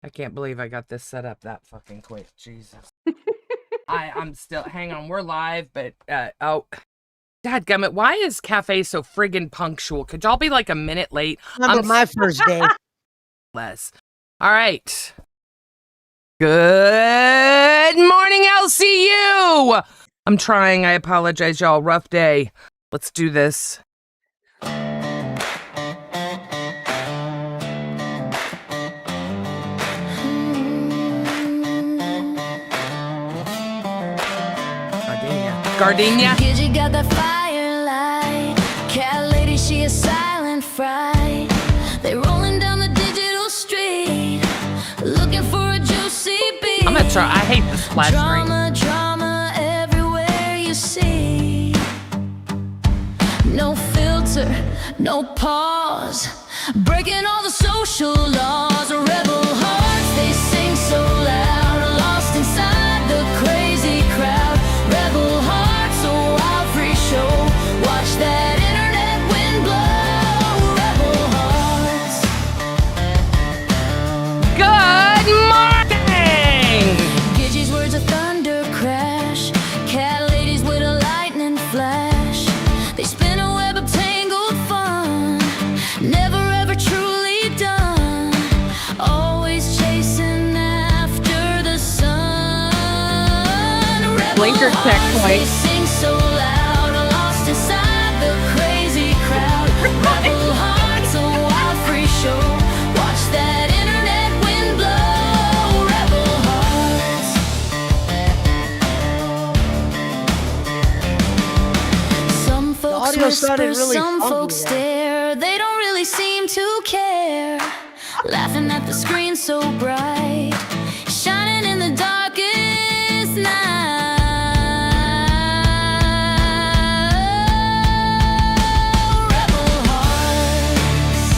I can't believe I got this set up that fucking quick. Jesus. I'm still, hang on, we're live, but, dadgummit, why is Cafe so friggin' punctual? Could y'all be like a minute late? Remember my first day. Less. All right. Good morning, LCU. I'm trying. I apologize, y'all. Rough day. Let's do this. Gardenia. Gidget got that firelight. Cat lady, she a silent fright. They rolling down the digital street, looking for a juicy beat. I'm gonna try. I hate the splash screen. Drama everywhere you see. No filter, no pause. Breaking all the social laws. Rebel hearts, they sing so loud. Lost inside the crazy crowd. Rebel hearts, a wild free show. Watch that internet wind blow. Rebel hearts. Good morning! Gidget's words of thunder crash. Cat ladies with a lightning flash. They spin a web of tangled fun. Never ever truly done. Always chasing after the sun. Blinker checkpoint. Sing so loud, lost inside the crazy crowd. Rebel hearts, a wild free show. Watch that internet wind blow. Rebel hearts. Some folks audio sounded whisper, really some funky folks there. stare. They don't really seem to care. Laughing at the screen so bright, shining in the darkest night. Rebel hearts.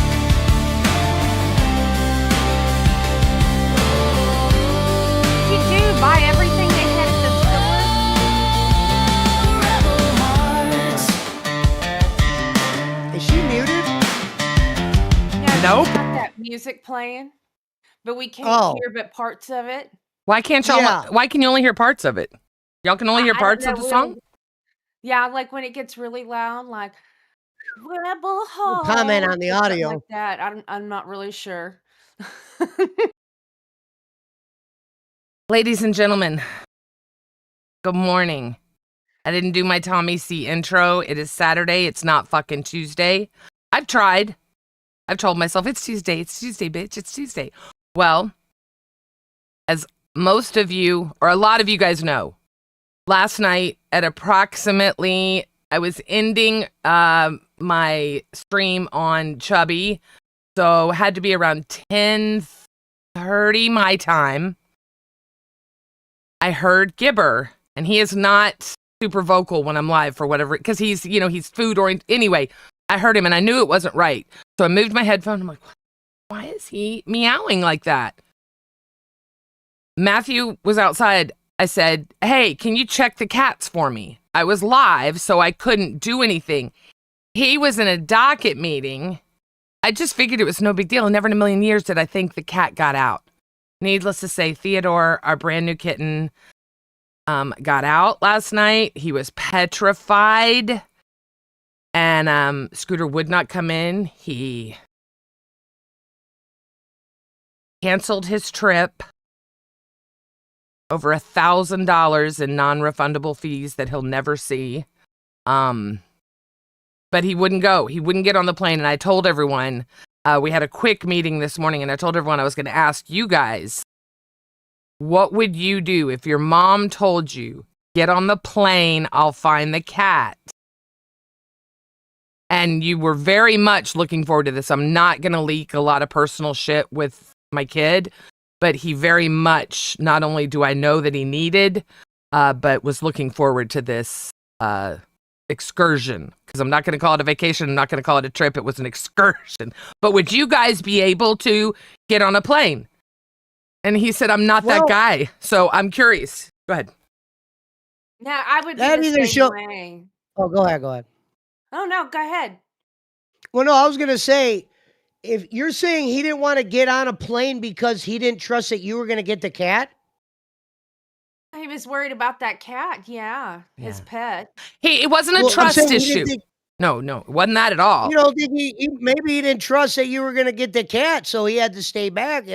You do buy everything they had at Rebel hearts. Is she muted? the store. No, Nope. she's got that music playing, but we can't Oh. hear but parts of it. Why can't y'all? Yeah. Why can you only hear parts of it? Y'all can only hear I don't parts know, of the we'll- song? Yeah, like when it gets really loud, like Rebel We'll comment Hearts on the or something audio. like that. I'm not really sure. Ladies and gentlemen, good morning. I didn't do my Tommy C intro. It is Saturday. It's not fucking Tuesday. I've tried. I've told myself it's Tuesday. It's Tuesday, bitch. It's Tuesday. Well, as most of you, or a lot of you guys know, last night at approximately, I was ending my stream on Chubby, so had to be around 10:30 my time. I heard Gibber, and he is not super vocal when I'm live for whatever, because he's food oriented. Anyway, I heard him and I knew it wasn't right. So I moved my headphone. I'm like, why is he meowing like that? Matthew was outside. I said, hey, can you check the cats for me? I was live, so I couldn't do anything. He was in a docket meeting. I just figured it was no big deal. And never in a million years did I think the cat got out. Needless to say, Theodore, our brand new kitten, got out last night. He was petrified. And Scooter would not come in. He canceled his trip. Over $1,000 in non-refundable fees that he'll never see. But he wouldn't go. He wouldn't get on the plane. And I told everyone, we had a quick meeting this morning, and I told everyone I was going to ask you guys, what would you do if your mom told you, get on the plane, I'll find the cat? And you were very much looking forward to this. I'm not going to leak a lot of personal shit with my kid, but he very much, not only do I know that he needed, but was looking forward to this excursion. Because I'm not going to call it a vacation. I'm not going to call it a trip. It was an excursion. But would you guys be able to get on a plane? And he said, I'm not that guy. So I'm curious. Go ahead. Yeah, I would That be either the show- same way. Oh, go ahead. Oh no, go ahead. Well, no, I was gonna say, if you're saying he didn't want to get on a plane because he didn't trust that you were going to get the cat, He was worried about that cat. Yeah, his Yeah. pet. It wasn't a well, I'm trust saying he issue. didn't think, No, it wasn't that at all. you know, maybe he didn't trust that you were going to get the cat, so he had to stay back.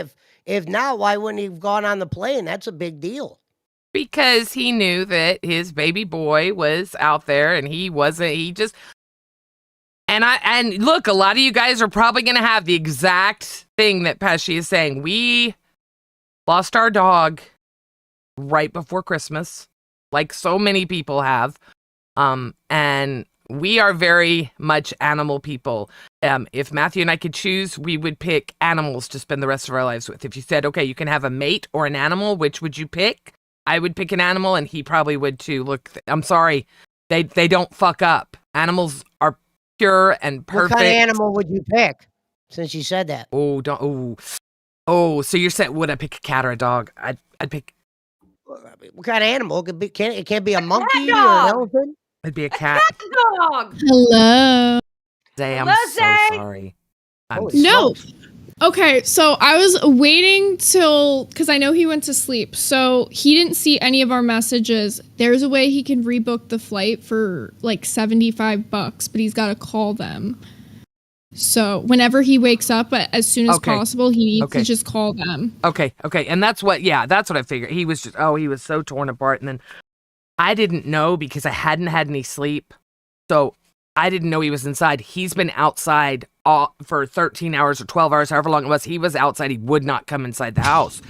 If not, why wouldn't he have gone on the plane? That's a big deal. Because he knew that his baby boy was out there and he wasn't, he just, and look, a lot of you guys are probably going to have the exact thing that Pesci is saying. We lost our dog right before Christmas, like so many people have. And we are very much animal people. If Matthew and I could choose, we would pick animals to spend the rest of our lives with. If you said, okay, you can have a mate or an animal, which would you pick? I would pick an animal, and he probably would too. Look, I'm sorry, they don't fuck up. Animals are pure and perfect. What kind of animal would you pick? Since you said that. Oh, so you're saying would I pick a cat or a dog? I'd pick. What kind of animal? It can't be a monkey or an dog. elephant. It'd be a A cat. dog. Hello. Zay, I'm Hello, so Zay. sorry. I'm Holy No. smokes. Okay, so I was waiting till, because I know he went to sleep, so he didn't see any of our messages. There's a way he can rebook the flight for like $75, but he's got to call them. So whenever he wakes up, as soon as Okay. possible, he needs Okay. to just call them. Okay, and that's what I figured. He was just, he was so torn apart, and then I didn't know because I hadn't had any sleep, so I didn't know he was inside. He's been outside for 13 hours or 12 hours, however long it was. He was outside. He would not come inside the house,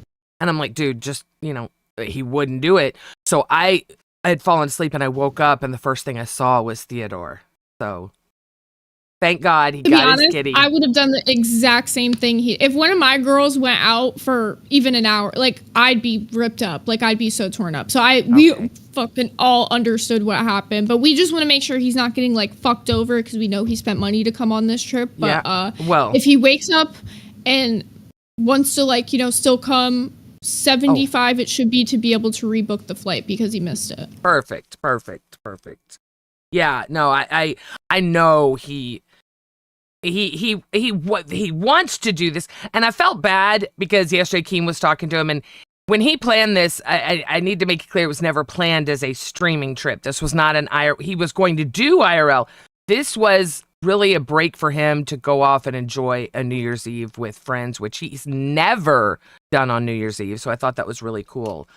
and I'm like, dude, just, he wouldn't do it. So I had fallen asleep, and I woke up, and the first thing I saw was Theodore. So thank God he To be got his honest, kitty. I would have done the exact same thing. If one of my girls went out for even an hour, like I'd be ripped up, like I'd be so torn up. So we fucking all understood what happened, but we just want to make sure he's not getting like fucked over because we know he spent money to come on this trip. But well, if he wakes up and wants to still come 75, it should be to be able to rebook the flight because he missed it. Perfect. Yeah, no, I know he wants to do this, and I felt bad because yesterday Keem was talking to him, and when he planned this, I need to make it clear it was never planned as a streaming trip. This was not he was going to do IRL. This was really a break for him to go off and enjoy a New Year's Eve with friends, which he's never done on New Year's Eve. So I thought that was really cool.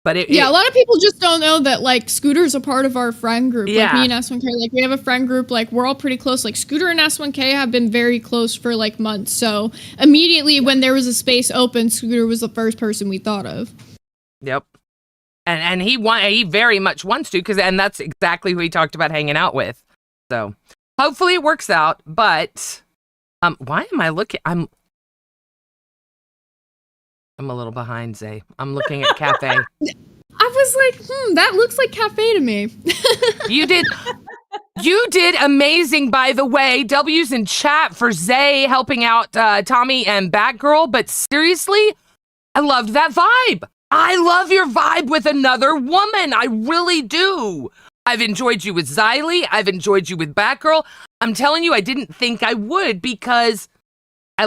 But a lot of people just don't know that like Scooter's a part of our friend group. Yeah. Like me and S1K, like we have a friend group, like we're all pretty close. Like Scooter and S1K have been very close for like months. So immediately when there was a space open, Scooter was the first person we thought of. Yep. And he very much wants to, and that's exactly who he talked about hanging out with. So hopefully it works out. But why am I looking? I'm a little behind, Zay. I'm looking at Cafe. I was like, that looks like Cafe to me. You did amazing, by the way. W's in chat for Zay helping out Tommy and Batgirl. But seriously, I loved that vibe. I love your vibe with another woman. I really do. I've enjoyed you with Xylee. I've enjoyed you with Batgirl. I'm telling you, I didn't think I would because I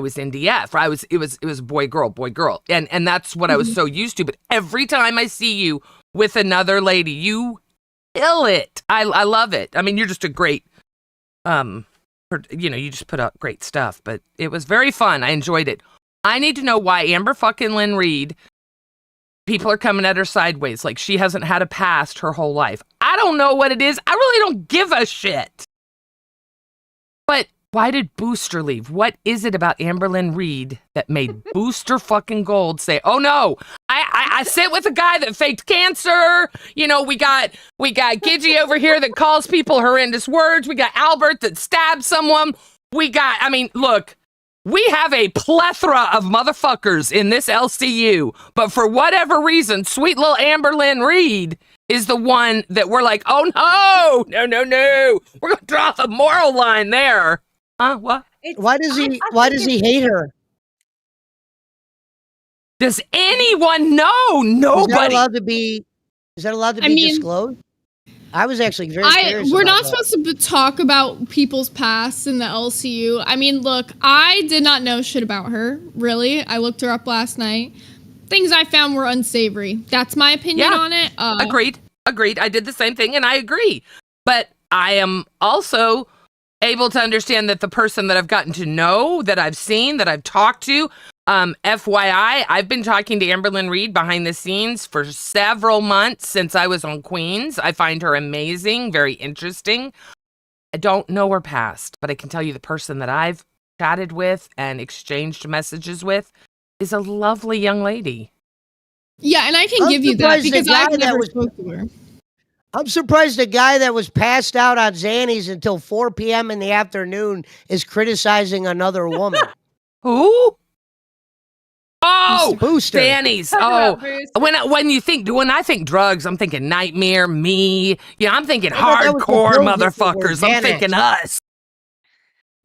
was NDF. It was boy girl. And that's what I was so used to. But every time I see you with another lady, you kill it. I love it. I mean, you're just a great, you just put up great stuff, but it was very fun. I enjoyed it. I need to know why Amber fucking Lynn Reed, people are coming at her sideways. Like she hasn't had a past her whole life. I don't know what it is. I really don't give a shit. But why did Booster leave? What is it about Amberlynn Reed that made Booster fucking Gold say, oh no, I sit with a guy that faked cancer. We got Gidgy over here that calls people horrendous words. We got Albert that stabbed someone. Look, we have a plethora of motherfuckers in this LCU, but for whatever reason, sweet little Amberlynn Reed is the one that we're like, oh no, we're gonna draw the moral line there. What? Why does he hate her? Does anyone know? Nobody. Is that allowed to be disclosed? I was actually very curious. We're about not that. supposed to talk about people's pasts in the LCU. I mean, look, I did not know shit about her, really. I looked her up last night. Things I found were unsavory. That's my opinion on it. Agreed. I did the same thing, and I agree. But I am also able to understand that the person that I've gotten to know, that I've seen, that I've talked to, FYI, I've been talking to Amberlynn Reed behind the scenes for several months since I was on Queens. I find her amazing, very interesting. I don't know her past, but I can tell you the person that I've chatted with and exchanged messages with is a lovely young lady. Yeah, and I can I'm give you that surprised the because guy I've that never was- spoke to her. I'm surprised the guy that was passed out on Xannies until 4 p.m. in the afternoon is criticizing another woman. Who? Oh, Booster. Danny's. Talk Oh, about Booster. when I think drugs, I'm thinking Nightmare, me. Yeah, I'm thinking I thought that was the hardcore pills motherfuckers. that were I'm thinking Xanax. us.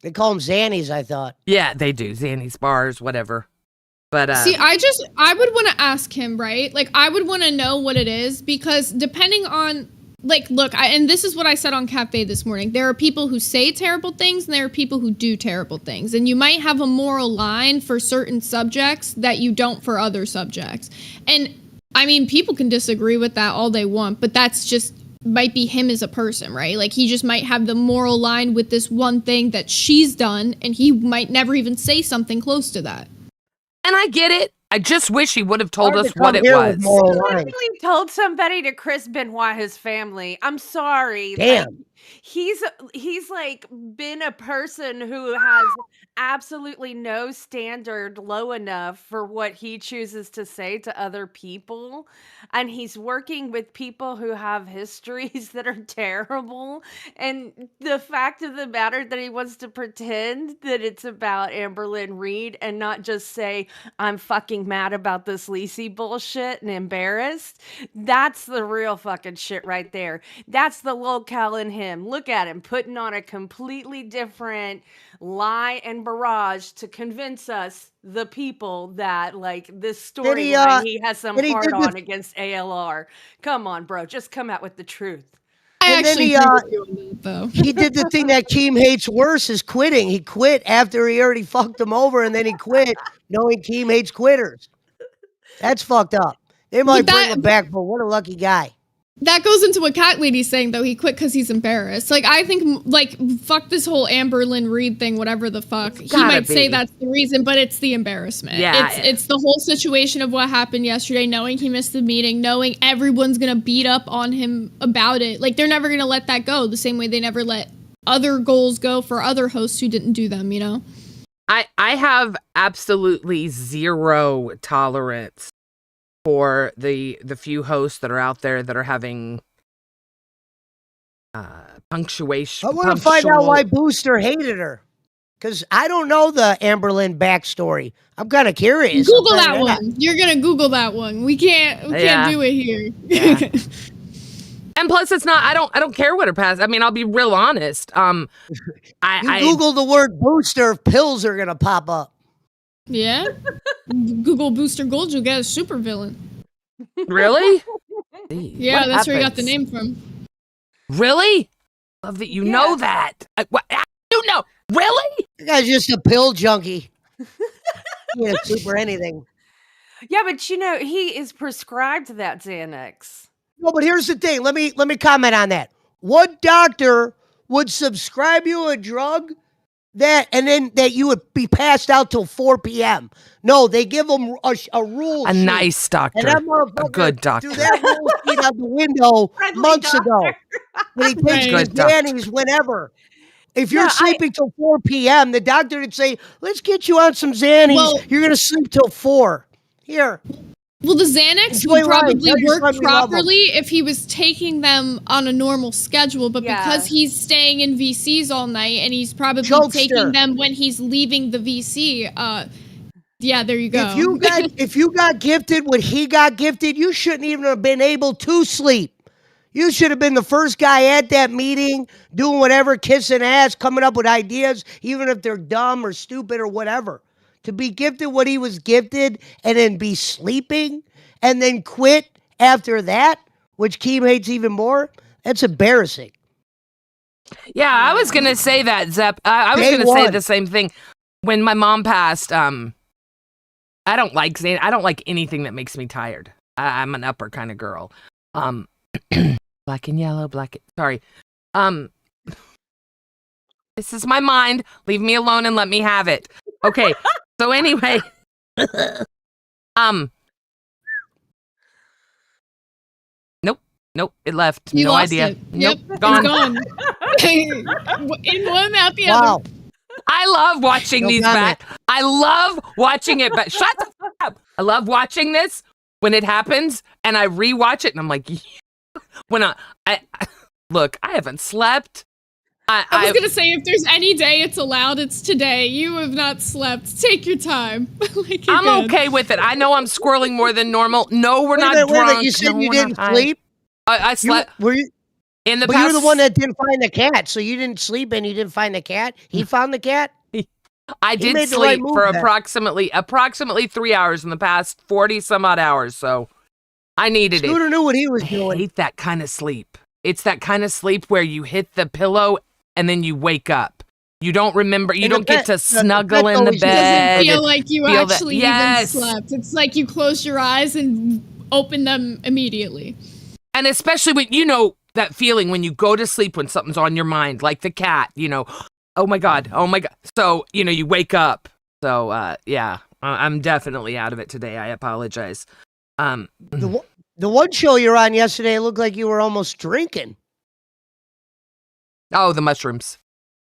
They call them Xannies, I thought. Yeah, they do. Xanny's bars, whatever. But See, I would want to ask him, right? Like, I would want to know what it is because depending on, like, look, and this is what I said on Cafe this morning. There are people who say terrible things and there are people who do terrible things. And you might have a moral line for certain subjects that you don't for other subjects. And, I mean, people can disagree with that all they want, but that's just might be him as a person, right? Like, he just might have the moral line with this one thing that she's done and he might never even say something close to that. and I get it. I just wish he would have told Hard us to what come it here with was. moral He lines. literally told somebody to Chris Benoit his family. I'm sorry. Damn. Like, he's like been a person who has absolutely no standard low enough for what he chooses to say to other people, and he's working with people who have histories that are terrible, and the fact of the matter that he wants to pretend that it's about Amberlynn Reed and not just say I'm fucking mad about this Lacey bullshit and embarrassed. That's the real fucking shit right there. That's the locale in him. Look at him putting on a completely different lie and barrage to convince us, the people, that like this Did he, storyline he has some did he hard did on the- against ALR. Come on, bro. Just come out with the truth. I And then actually he, agree with you on that, though. He did the thing that Keem hates worse is quitting. He quit after he already fucked him over, and then he quit knowing Keem hates quitters. That's fucked up. They might bring that- him back, but what a lucky guy. That goes into what Cat Lady's saying, though. He quit because he's embarrassed. Like, I think, like, fuck this whole Amberlynn Reed thing, whatever the fuck. He gotta might say be. that's the reason, but it's the embarrassment. Yeah. It's the whole situation of what happened yesterday, knowing he missed the meeting, knowing everyone's going to beat up on him about it. Like, they're never going to let that go the same way they never let other goals go for other hosts who didn't do them, you know? I have absolutely zero tolerance for the few hosts that are out there that are having punctuation. I want to find out why Booster hated her. Because I don't know the Amberlynn backstory. I'm kind of curious. I'll Google tell you that one. You're going to Google that one. We can't Yeah. do it here. Yeah. And plus, it's not. I don't care what her past. I mean, I'll be real honest. You I Google the word booster, pills are going to pop up. Yeah? Google Booster Gold, you'll get a super villain. really. Yeah, What that's where he got the happens? name from. Really? Love that you know that. You know. Really? That guy's just a pill junkie. He ain't a super anything. Yeah, but you know, he is prescribed that Xanax. No, but here's the thing. Let me comment on that. What doctor would subscribe you a drug and then you would be passed out till 4 p.m.? No, they give them a rule A sheet. nice doctor. And that motherfucker A good doctor. threw that rule sheet out the window Friendly months ago. doctor. When he takes Right. his Good doctor. Dannies whenever. If you're Yeah, sleeping till 4 p.m., the doctor would say, let's get you on some Xannies. Well- You're going to sleep till 4. Here. Well, the Xanax Enjoy would life. probably Tell your work son you love him. properly if he was taking them on a normal schedule, but Yeah. because he's staying in VCs all night and he's probably Jokester. taking them when he's leaving the VC, yeah, there you go. If you got gifted what he got gifted, you shouldn't even have been able to sleep. You should have been the first guy at that meeting, doing whatever, kissing ass, coming up with ideas, even if they're dumb or stupid or whatever. To be gifted what he was gifted and then be sleeping and then quit after that, which Keem hates even more, That's embarrassing. Yeah, I was gonna say that, Zep. I was Day gonna say one. the same thing. When my mom passed, I don't like anything that makes me tired. I'm an upper kind of girl. Black and yellow, sorry. This is my mind. Leave me alone and let me have it. Okay. So anyway, nope, it left. You no lost idea. it. Nope, Yep, gone. it's gone. In one, out the Wow. other. I love watching No these comment. back. I love watching it, but shut the fuck up. I love watching this when it happens and I rewatch it and I'm like, when I look, I haven't slept. I was gonna say, if there's any day it's allowed, it's today. You have not slept. Take your time. Like, you're I'm good. okay with it. I know I'm squirreling more than normal. No, we're not Wait a minute, drunk. you said No, you we're not didn't high. sleep? I You, slept were you, in the but past. you're the one that didn't find the cat, so you didn't sleep and you didn't find the cat? He found the cat? I did made the right sleep move for then. approximately 3 hours in the past 40 some odd hours. So I needed it. Scooter knew what he was I doing. hate that kind of sleep. It's that kind of sleep where you hit the pillow and then you wake up. You don't remember. You And the don't get bed- to the snuggle bed's in the always- It doesn't bed. feel like you feel that- actually yes. even slept. It's like you close your eyes and open them immediately. And especially when, you know, that feeling when you go to sleep when something's on your mind, like the cat, you know, oh my God. So, you know, you wake up. So, yeah, I'm definitely out of it today. I apologize. The one show you're on yesterday, it looked like you were almost drinking. Oh, the mushrooms.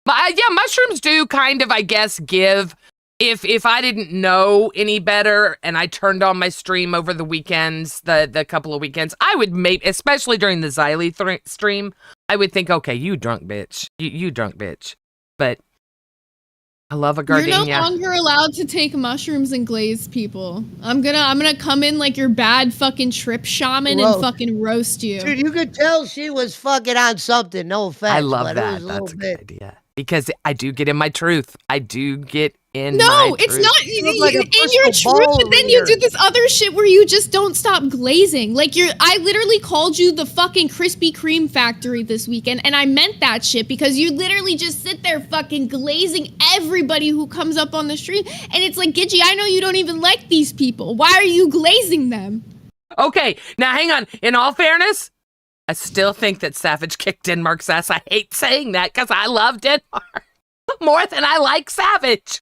But yeah, mushrooms do kind of, I guess, give. If I didn't know any better and I turned on my stream over the weekends, the couple of weekends, I would especially during the Xylee stream, I would think, okay, you drunk bitch. You drunk bitch. But I love a gardenia. You're no longer allowed to take mushrooms and glaze people. I'm gonna come in like your bad fucking trip shaman Gross. and fucking roast you. Dude, you could tell she was fucking on something. No offense. I love but that. It was a little That's a bit. good idea. Because I do get in my truth. I do get in No, my it's truth. not look like a in your crystal truth, ball but then over you here. do this other shit where you just don't stop glazing. Like I literally called you the fucking Krispy Kreme factory this weekend, and I meant that shit because you literally just sit there fucking glazing everybody who comes up on the street, and it's like, Gidgey, I know you don't even like these people. Why are you glazing them? Okay, now hang on. In all fairness, I still think that Savage kicked Denmark's ass. I hate saying that because I love Denmark more than I like Savage.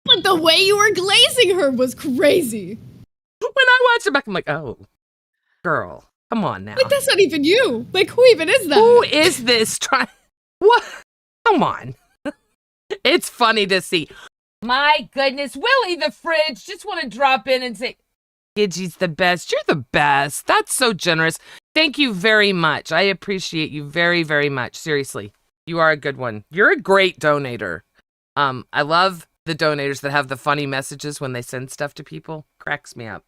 But the way you were glazing her was crazy. When I watch it back, I'm like, oh, girl, come on now. Like, that's not even you. Like, who even is that? Who is this trying? What? Come on. It's funny to see. My goodness, Willie the Fridge. Just want to drop in and say, Gidgey's the best. You're the best. That's so generous. Thank you very much. I appreciate you very, very much. Seriously, you are a good one. You're a great donator. I love the donators that have the funny messages when they send stuff to people. Cracks me up.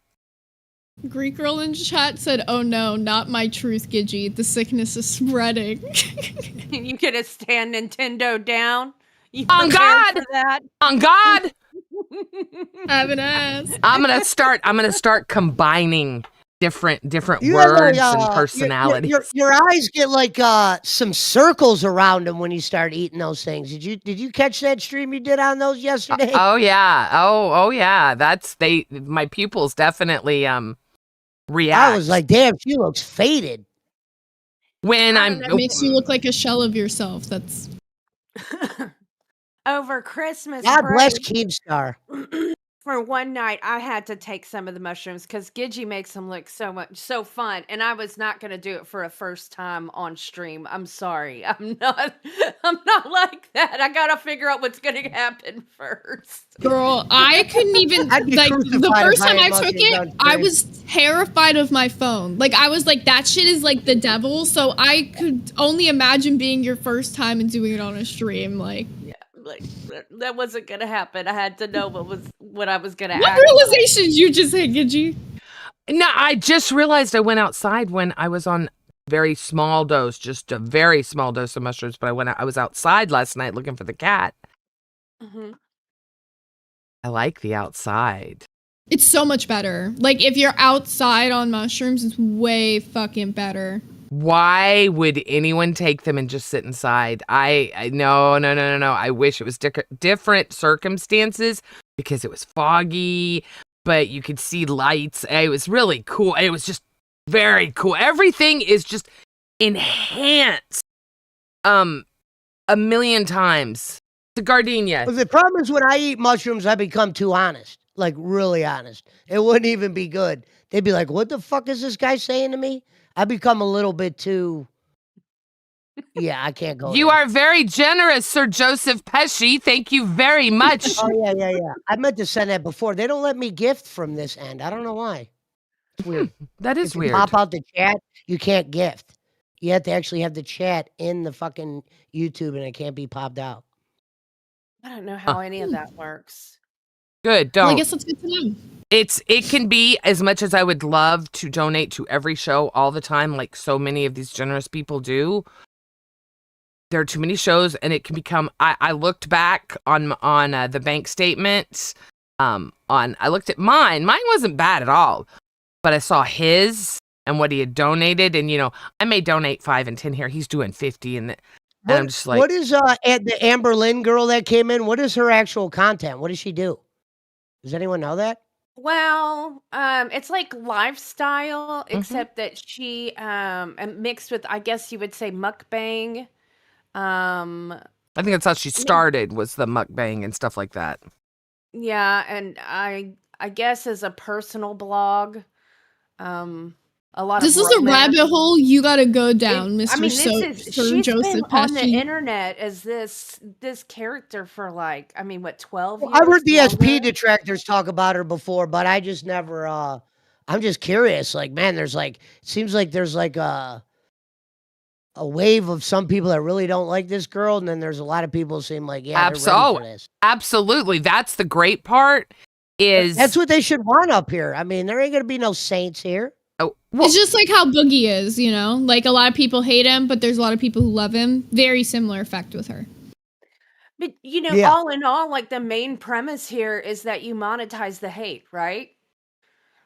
Greek girl in chat said, "Oh no, not my truth, Gidgey. The sickness is spreading." You gonna stand Nintendo down? You On prepared God! for that? On God, Have an ass. I'm gonna start combining different You have words like, and personalities. Your eyes get like some circles around them when you start eating those things. Did you catch that stream you did on those yesterday? Oh yeah. Oh yeah. My pupils definitely react. I was like, damn, she looks faded. when I I'm don't That makes you look like a shell of yourself. That's Over Christmas God bless break, Keemstar. for one night, I had to take some of the mushrooms because Gidgey makes them look so fun, and I was not going to do it for a first time on stream. I'm sorry, I'm not like that. I gotta figure out what's going to happen first. girl. I couldn't even I'd be like the crucified first if I time I had took mushrooms it. on I stream. was terrified of my phone. Like I was like, that shit is like the devil. So I could only imagine being your first time and doing it on a stream. Like, Yeah, like that wasn't going to happen. I had to know what I was going to what act like. realizations you just had, Gidgey? No, I just realized I went outside when I was on very small dose, just a very small dose of mushrooms. But I was outside last night looking for the cat. Mhm. I like the outside. It's so much better. Like if you're outside on mushrooms, it's way fucking better. Why would anyone take them and just sit inside? I no. I wish it was different circumstances because it was foggy, but you could see lights. It was really cool. It was just very cool. Everything is just enhanced a million times. The gardenia. But the problem is when I eat mushrooms, I become too honest. Like, really honest. It wouldn't even be good. They'd be like, what the fuck is this guy saying to me? I become a little bit too... Yeah, I can't go You there. are very generous, Sir Joseph Pesci. Thank you very much. Oh, yeah. I meant to send that before. They don't let me gift from this end. I don't know why. It's weird. That is If you weird. pop out the chat, you can't gift. You have to actually have the chat in the fucking YouTube, and it can't be popped out. I don't know how any of that works. Good, Well, don't. I guess that's good to know. It can be, as much as I would love to donate to every show all the time, like so many of these generous people do. There are too many shows, and it can become. I looked back on the bank statements. I looked at mine. Mine wasn't bad at all, but I saw his and what he had donated, and I may donate 5 and 10 here. He's doing 50, and I'm just like, what is the Amber Lynn girl that came in? What is her actual content? What does she do? Does anyone know that? Well, it's like lifestyle, except that she mixed with, I guess you would say, mukbang. I think that's how she started, was the mukbang and stuff like that. Yeah, and I guess as a personal blog, a lot This of is a romance. rabbit hole you gotta go down, Mr. She's Joseph been on the Pesci. internet as this character for like, 12 years? I've heard the SP longer? detractors talk about her before, but I just never. I'm just curious. Like, man, it seems like there's like a wave of some people that really don't like this girl, and then there's a lot of people who seem like, yeah, they're ready for this. Absolutely. That's the great part. That's what they should want up here. I mean, there ain't gonna be no saints here. Oh, well, It's just like how Boogie is, Like a lot of people hate him, but there's a lot of people who love him. Very similar effect with her. But Yeah. all in all, like the main premise here is that you monetize the hate, right?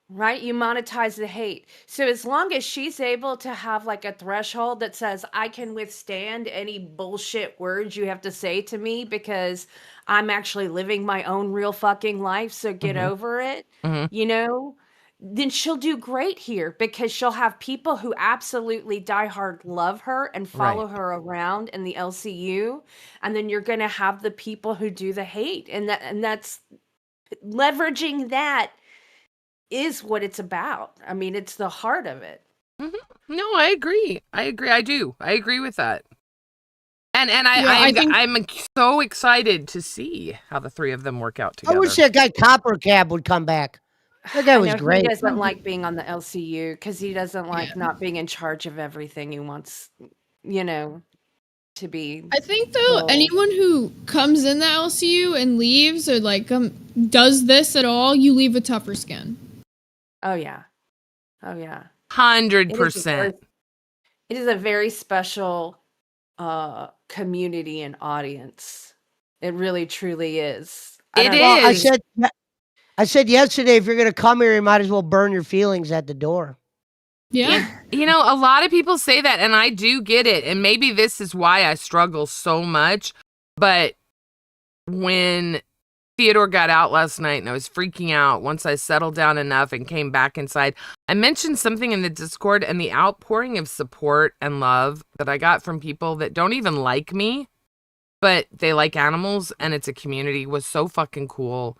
Right? You monetize the hate. So as long as she's able to have like a threshold that says, I can withstand any bullshit words you have to say to me because I'm actually living my own real fucking life, so get over it, then she'll do great here because she'll have people who absolutely diehard love her and follow Right. her around in the LCU. And then you're going to have the people who do the hate. And that's leveraging that is what it's about. I mean, it's the heart of it. No, I agree. I do. I agree with that. And I think- I'm so excited to see how the three of them work out together. I wish that guy Copper Cab would come back. That guy I was know great. He doesn't like being on the LCU because he doesn't like not being in charge of everything. He wants, to be. I think though, Well- anyone who comes in the LCU and leaves or like does this at all, you leave a tougher skin. Oh yeah. 100%. It is a very special community and audience. It really truly is. It Well, is. I said yesterday, if you're gonna come here, you might as well burn your feelings at the door. Yeah. A lot of people say that, and I do get it. And maybe this is why I struggle so much. But when Theodore got out last night and I was freaking out, once I settled down enough and came back inside, I mentioned something in the Discord, and the outpouring of support and love that I got from people that don't even like me, but they like animals, and it's a community, was so fucking cool.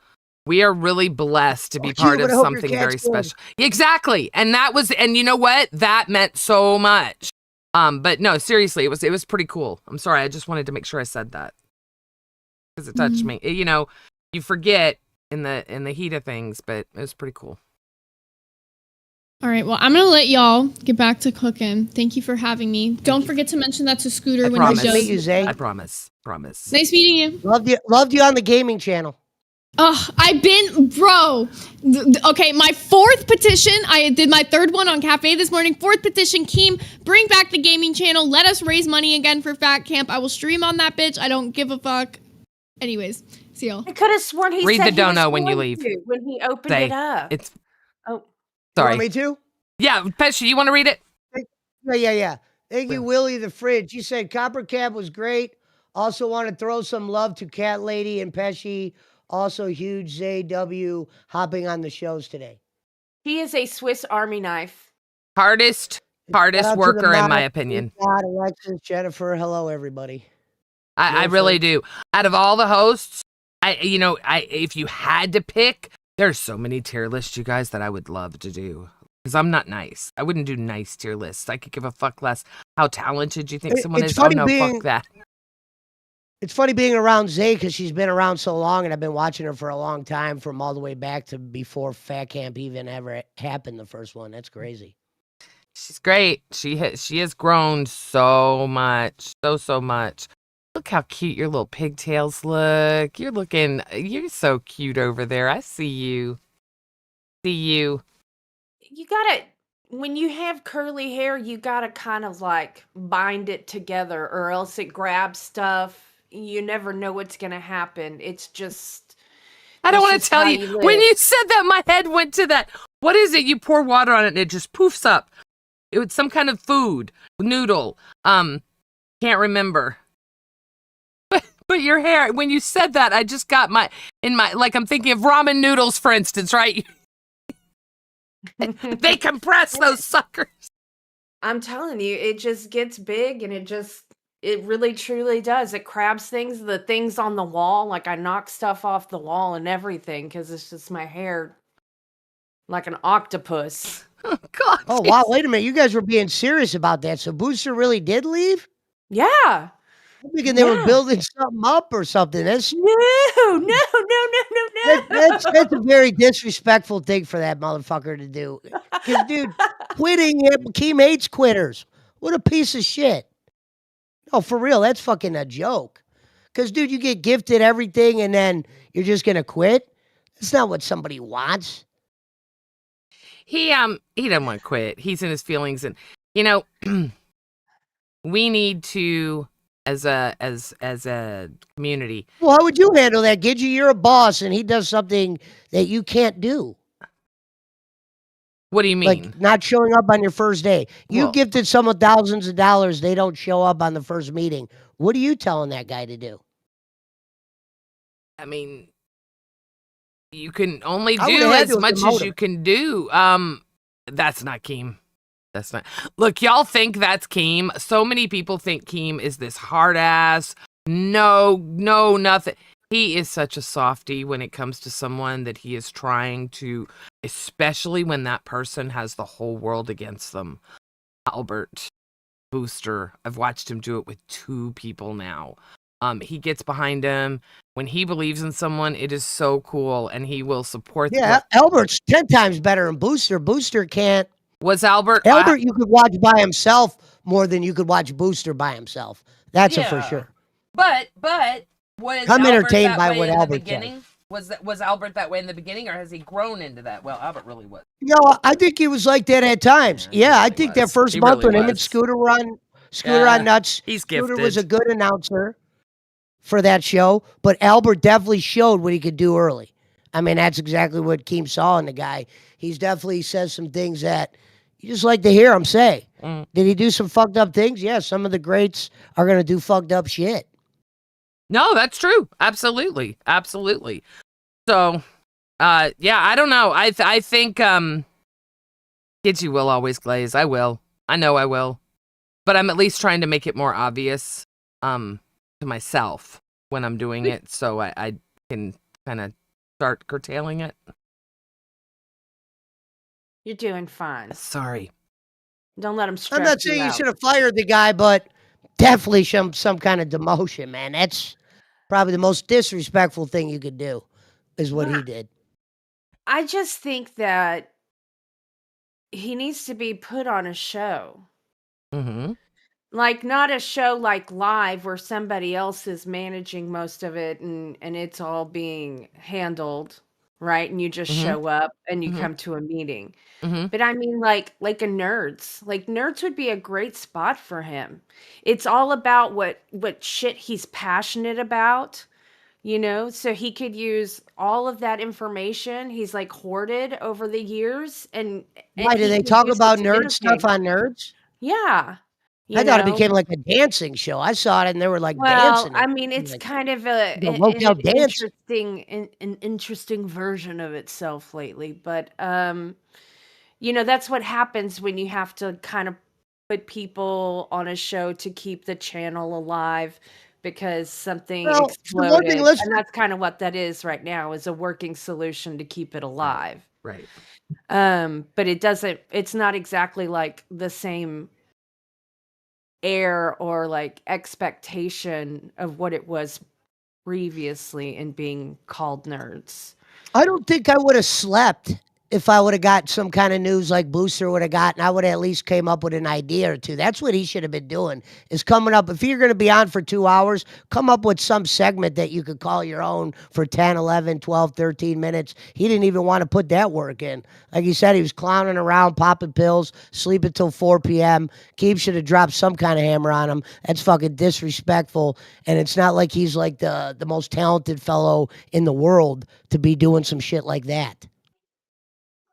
We are really blessed to be Fuck part you, of but I hope your something cat's very good. special. Exactly. And you know what? That meant so much. But no, seriously, it was pretty cool. I'm sorry. I just wanted to make sure I said that because it touched me. You forget in the heat of things, but it was pretty cool. All right. Well, I'm gonna let y'all get back to cooking. Thank you for having me. Don't forget to mention that to Scooter I when promise. he Nice to meet you, does. Zay. I promise. Promise. Nice meeting you. Loved you on the gaming channel. Oh, okay, my fourth petition, I did my third one on Cafe this morning. Fourth petition, Keem, bring back the gaming channel. Let us raise money again for Fat Camp. I will stream on that bitch. I don't give a fuck. Anyways, see y'all. I could have sworn he Read said the he dono was when you going leave. to, when he opened Say, it up. It's Oh, You want sorry. me to? Yeah, Pesci, you want to read it? Yeah. Thank you, Willie the Fridge. He said Copper Cab was great. Also want to throw some love to Cat Lady and Pesci. Also huge ZW hopping on the shows today. He is a Swiss Army knife. Hardest Shout out to the worker, in my mob, opinion. God, Alexis, Jennifer. Hello, everybody. I really do. Out of all the hosts, if you had to pick, there's so many tier lists, you guys, that I would love to do. Because I'm not nice. I wouldn't do nice tier lists. I could give a fuck less how talented you think someone It's is. Oh funny no, being- fuck that. It's funny being around Zay because she's been around so long, and I've been watching her for a long time, from all the way back to before Fat Camp even ever happened, the first one. That's crazy. She's great. She has grown so much. So much. Look how cute your little pigtails look. You're so cute over there. I see you. You gotta, when you have curly hair, you gotta kind of like bind it together, or else it grabs stuff. You never know what's gonna happen. It's just. I don't it's want just to tell how you. live. When you said that, my head went to that. What is it? You pour water on it and it just poofs up. It was some kind of food. Noodle. Can't remember. But your hair, when you said that, I just got like I'm thinking of ramen noodles, for instance, right? They compress those suckers. I'm telling you, it just gets big, and it really truly does. It grabs the things on the wall. Like, I knock stuff off the wall and everything because it's just my hair like an octopus. Oh, God. Oh, wow. Wait a minute. You guys were being serious about that. So Booster really did leave? Yeah. I'm thinking they were Yeah. building something up or something. That's No. that's a very disrespectful thing for that motherfucker to do. Because, dude, quitting him, Keem hates quitters. What a piece of shit. No, for real, that's fucking a joke. Because, dude, you get gifted everything and then you're just going to quit? That's not what somebody wants. He doesn't want to quit. He's in his feelings, and we need to, as a community. Well, how would you handle that, Gidget? You're a boss and he does something that you can't do. What do you mean? Like not showing up on your first day. You Well- gifted someone thousands of dollars. They don't show up on the first meeting. What are you telling that guy to do? I mean, you can only I would've do had as to much as demote you him. can do. That's not Keem. That's not. Look, y'all think that's Keem. So many people think Keem is this hard ass. No, nothing. He is such a softie when it comes to someone that he is trying to, especially when that person has the whole world against them. Albert Booster. I've watched him do it with 2 people now. He gets behind him. When he believes in someone, it is so cool, and he will support them. Yeah, Albert's 10 times better than Booster. Booster can't. Was Albert? Albert, you could watch by himself more than you could watch Booster by himself. That's a for Yeah. sure. But was I'm Albert entertained that by way what in the Albert said. beginning? Was Albert that way in the beginning, or has he grown into that? Well, Albert really was. No, I think he was like that at times. Yeah, he Yeah, I really think was. that first He month really when him and was. Scooter were on Yeah, Nuts, He's Scooter gifted. was a good announcer for that show, but Albert definitely showed what he could do early. I mean, that's exactly what Keem saw in the guy. He's definitely says some things that you just like to hear him say. Mm. Did he do some fucked up things? Yeah, some of the greats are going to do fucked up shit. No, that's true. Absolutely. So, yeah, I don't know. I think Gidget will always glaze. I will. I know I will. But I'm at least trying to make it more obvious to myself when I'm doing it, so I can kind of start curtailing it. You're doing fine. Sorry. Don't let him stress I'm not saying you out. should have fired the guy, but definitely some kind of demotion, man. That's probably the most disrespectful thing you could do, is what he Yeah. did. I just think that he needs to be put on a show. Mm-hmm. Like, not a show like Live where somebody else is managing most of it and it's all being handled, right? And you just Mhm. show up and you Mhm. come to a meeting. Mm-hmm. But I mean, like a Nerds. Like, Nerds would be a great spot for him. It's all about what shit he's passionate about, so he could use all of that information he's like hoarded over the years, and Why do he they could talk use it about to nerd stuff entertain. on Nerds? Yeah. I You thought it know? became like a dancing show. I saw it and they were like Well, dancing I and mean, it's like kind of the Locale dance. an interesting version of itself lately, but, that's what happens when you have to kind of put people on a show to keep the channel alive because something Well, for one thing, exploded, let's and that's kinda what that is right now, is a working solution to keep it alive. Right. But it's not exactly like the same air or like expectation of what it was previously in being called nerds. I don't think I would have slept if I would have got some kind of news like Booster would have gotten. I would have at least came up with an idea or two. That's what he should have been doing, is coming up. If you're going to be on for 2 hours, come up with some segment that you could call your own for 10, 11, 12, 13 minutes. He didn't even want to put that work in. Like you said, he was clowning around, popping pills, sleeping till 4 p.m. Keith should have dropped some kind of hammer on him. That's fucking disrespectful. And it's not like he's like the most talented fellow in the world to be doing some shit like that.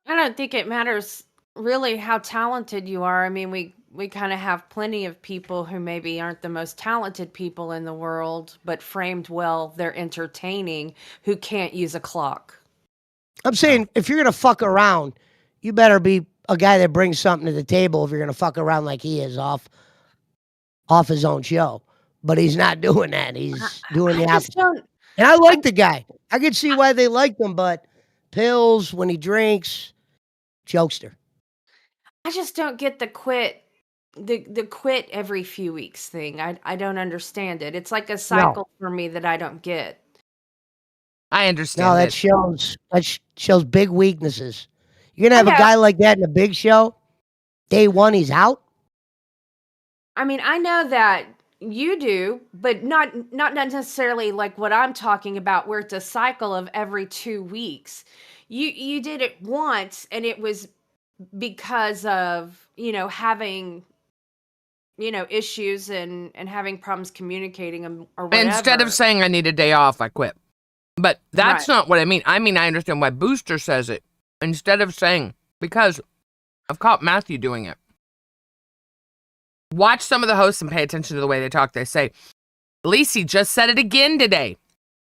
I don't think it matters really how talented you are. I mean, we kind of have plenty of people who maybe aren't the most talented people in the world, but framed well, they're entertaining, who can't use a clock. I'm saying if you're gonna fuck around, you better be a guy that brings something to the table. If you're gonna fuck around like he is off his own show, but he's not doing that. He's doing the I just opposite. don't And I like the guy. I can see why they liked him, but pills when he drinks, jokester. I just don't get the quit every few weeks thing. I don't understand it. It's like a No, cycle for me that I don't get. I no, understand that it. shows big weaknesses. You're gonna I have a know. guy like that in a big show. Day one, he's out. I mean, I know that you do, but not necessarily like what I'm talking about, where it's a cycle of every 2 weeks. You did it once, and it was because of having issues and having problems communicating or Instead of whatever. saying I need a day off, I quit. But that's Right. not what I mean. I mean, I understand why Booster says it. Instead of saying, because I've caught Matthew doing it. Watch some of the hosts and pay attention to the way they talk. They say, Lacey just said it again today.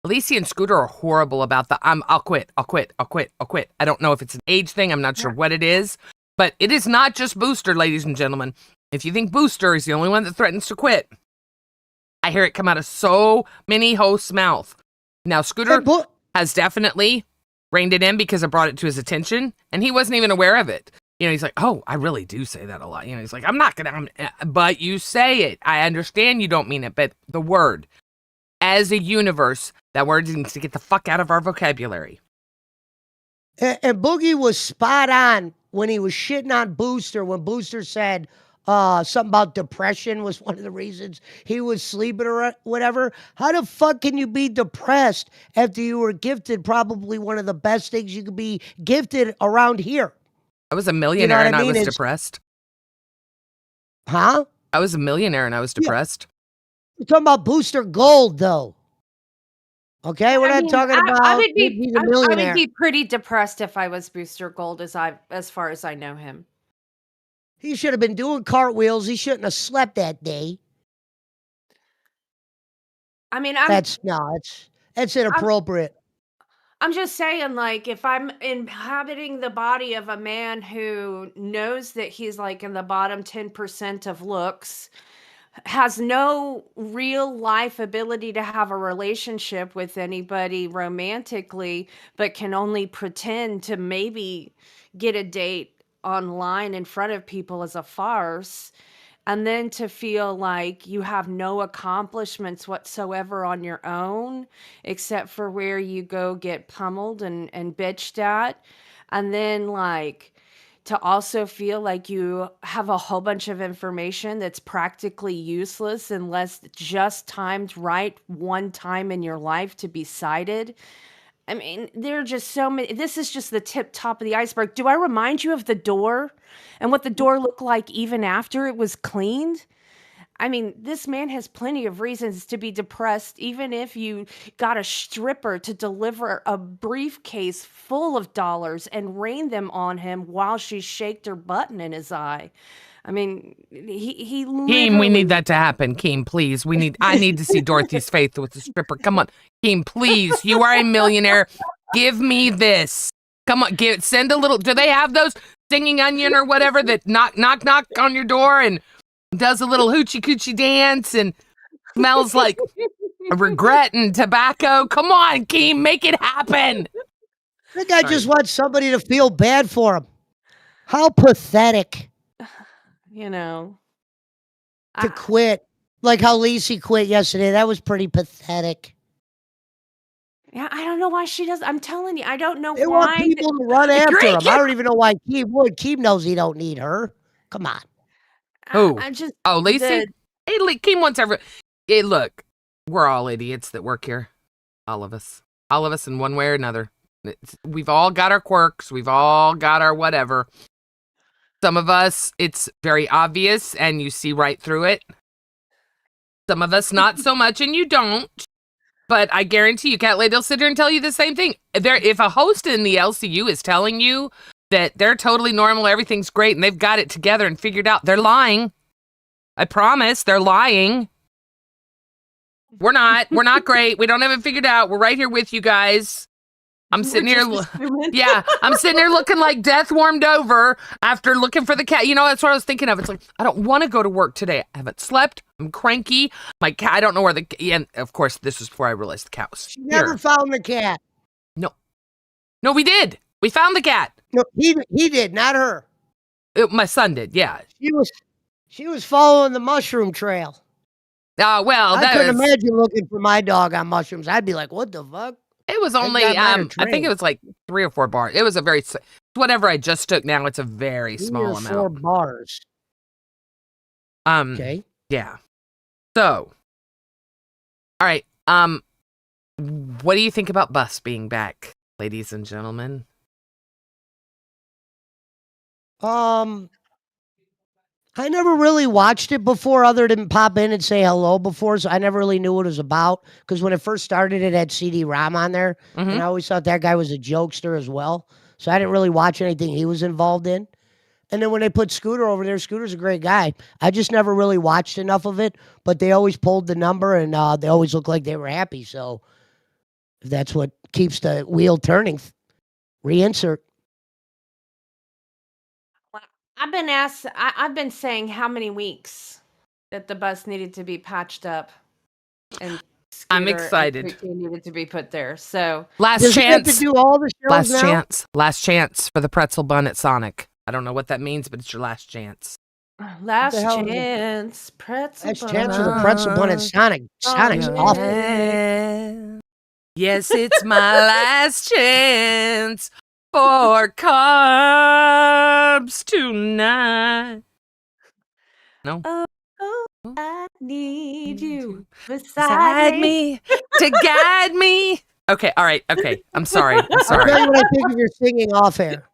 Lacey and Scooter are horrible about the I'll quit. I don't know if it's an age thing. I'm not sure what it is. But it is not just Booster, ladies and gentlemen. If you think Booster is the only one that threatens to quit, I hear it come out of so many hosts' mouth. Now, Scooter has definitely reined it in because I brought it to his attention, and he wasn't even aware of it. He's like, oh, I really do say that a lot. He's like, I'm not going to, but you say it. I understand you don't mean it, but the word, as a universe, that word needs to get the fuck out of our vocabulary. And Boogie was spot on when he was shitting on Booster, when Booster said something about depression was one of the reasons he was sleeping or whatever. How the fuck can you be depressed after you were gifted probably one of the best things you could be gifted around here? I was a millionaire what I and I mean? was It's- depressed. Huh? I was a millionaire and I was depressed. We're talking about Booster Gold, though. Okay, we're I not mean, talking I about would be he's a I would millionaire. be pretty depressed if I was Booster Gold as far as I know him. He should have been doing cartwheels. He shouldn't have slept that day. I mean, That's inappropriate. I'm just saying, like, if I'm inhabiting the body of a man who knows that he's like in the bottom 10% of looks, has no real life ability to have a relationship with anybody romantically, but can only pretend to maybe get a date online in front of people as a farce. And then to feel like you have no accomplishments whatsoever on your own, except for where you go get pummeled and bitched at. And then, like, to also feel like you have a whole bunch of information that's practically useless unless just timed right one time in your life to be cited. I mean, there are just so many. This is just the top of the iceberg. Do I remind you of the door and what the door looked like even after it was cleaned? I mean, this man has plenty of reasons to be depressed, even if you got a stripper to deliver a briefcase full of dollars and rain them on him while she shaked her button in his eye. I mean, he Keem, we literally need that to happen. Keem, please. I need to see Dorothy's faith with the stripper. Come on. Keem, please. You are a millionaire. Give me this. Come on, send a little. Do they have those singing onion or whatever that knock on your door and does a little hoochie coochie dance and smells like regret and tobacco? Come on, Keem, make it happen. I think I just want somebody to feel bad for him. How pathetic you know. to quit. Like how Lacey quit yesterday. That was pretty pathetic. Yeah, I don't know why she does. I'm telling you, I don't know They why. want people to run after him. I don't even know why Keem would. Keem knows he don't need her. Come on. Who? I just Oh, Lacey? the- Hey, Keem wants Hey, look, we're all idiots that work here. All of us in one way or another. We've all got our quirks. We've all got our whatever. Some of us, it's very obvious and you see right through it. Some of us, not so much, and you don't. But I guarantee you, Cat Lady will sit here and tell you the same thing. If a host in the LCU is telling you that they're totally normal, everything's great, and they've got it together and figured out, they're lying. I promise, they're lying. We're not great. We don't have it figured out. We're right here with you guys. I'm sitting here. Yeah, I'm sitting here looking like death warmed over after looking for the cat. You know, that's what I was thinking of. It's like, I don't want to go to work today. I haven't slept. I'm cranky. My cat, I don't know where and of course, this was before I realized the cat was She never here. found the cat. No, we did. We found the cat. No, he did, not her. My son did, yeah. She was following the mushroom trail. Well, I couldn't imagine looking for my dog on mushrooms. I'd be like, what the fuck? it was only, got mine I think trained. it was like 3 or 4 bars. It was a very, whatever I just took now, it's a very 3 small or 4 amount. bars. Okay. Yeah. So, all right. What do you think about Bus being back, ladies and gentlemen? I never really watched it before other than pop in and say hello before, so I never really knew what it was about. Because when it first started, it had CD-ROM on there, and I always thought that guy was a jokester as well. So I didn't really watch anything he was involved in. And then when they put Scooter over there, Scooter's a great guy. I just never really watched enough of it, but they always pulled the number, and they always looked like they were happy. So if that's what keeps the wheel turning, reinsert. I've been asked. I've been saying how many weeks that the bus needed to be patched up, and I'm Scooter and excited. Creaky needed to be put there. So Last Does he have to chance. do all the shows now? Last chance for the pretzel bun at Sonic. I don't know what that means, but it's your last chance. last hell is it? chance, pretzel. That's chance for the pretzel bun at Sonic. Sonic's yeah. awful. Yes, it's my last chance for carbs tonight. No? Oh, I need you Beside beside me. me to guide me. Okay, all right, okay. I'm sorry. I'm I'll sorry. tell you what I think of your singing off air.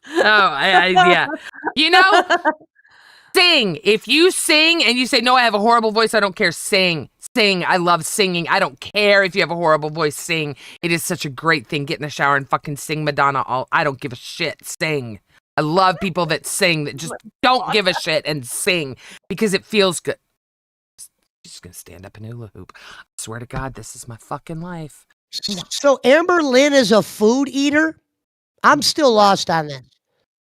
Oh, yeah. You know, sing. If you sing and you say, no, I have a horrible voice, I don't care. Sing. I love singing. I don't care if you have a horrible voice. Sing. It is such a great thing. Get in the shower and fucking sing Madonna. I don't give a shit. Sing. I love people that sing, that just don't give a shit and sing because it feels good. She's just going to stand up and hula hoop. I swear to God, this is my fucking life. So Amber Lynn is a food eater? I'm still lost on that.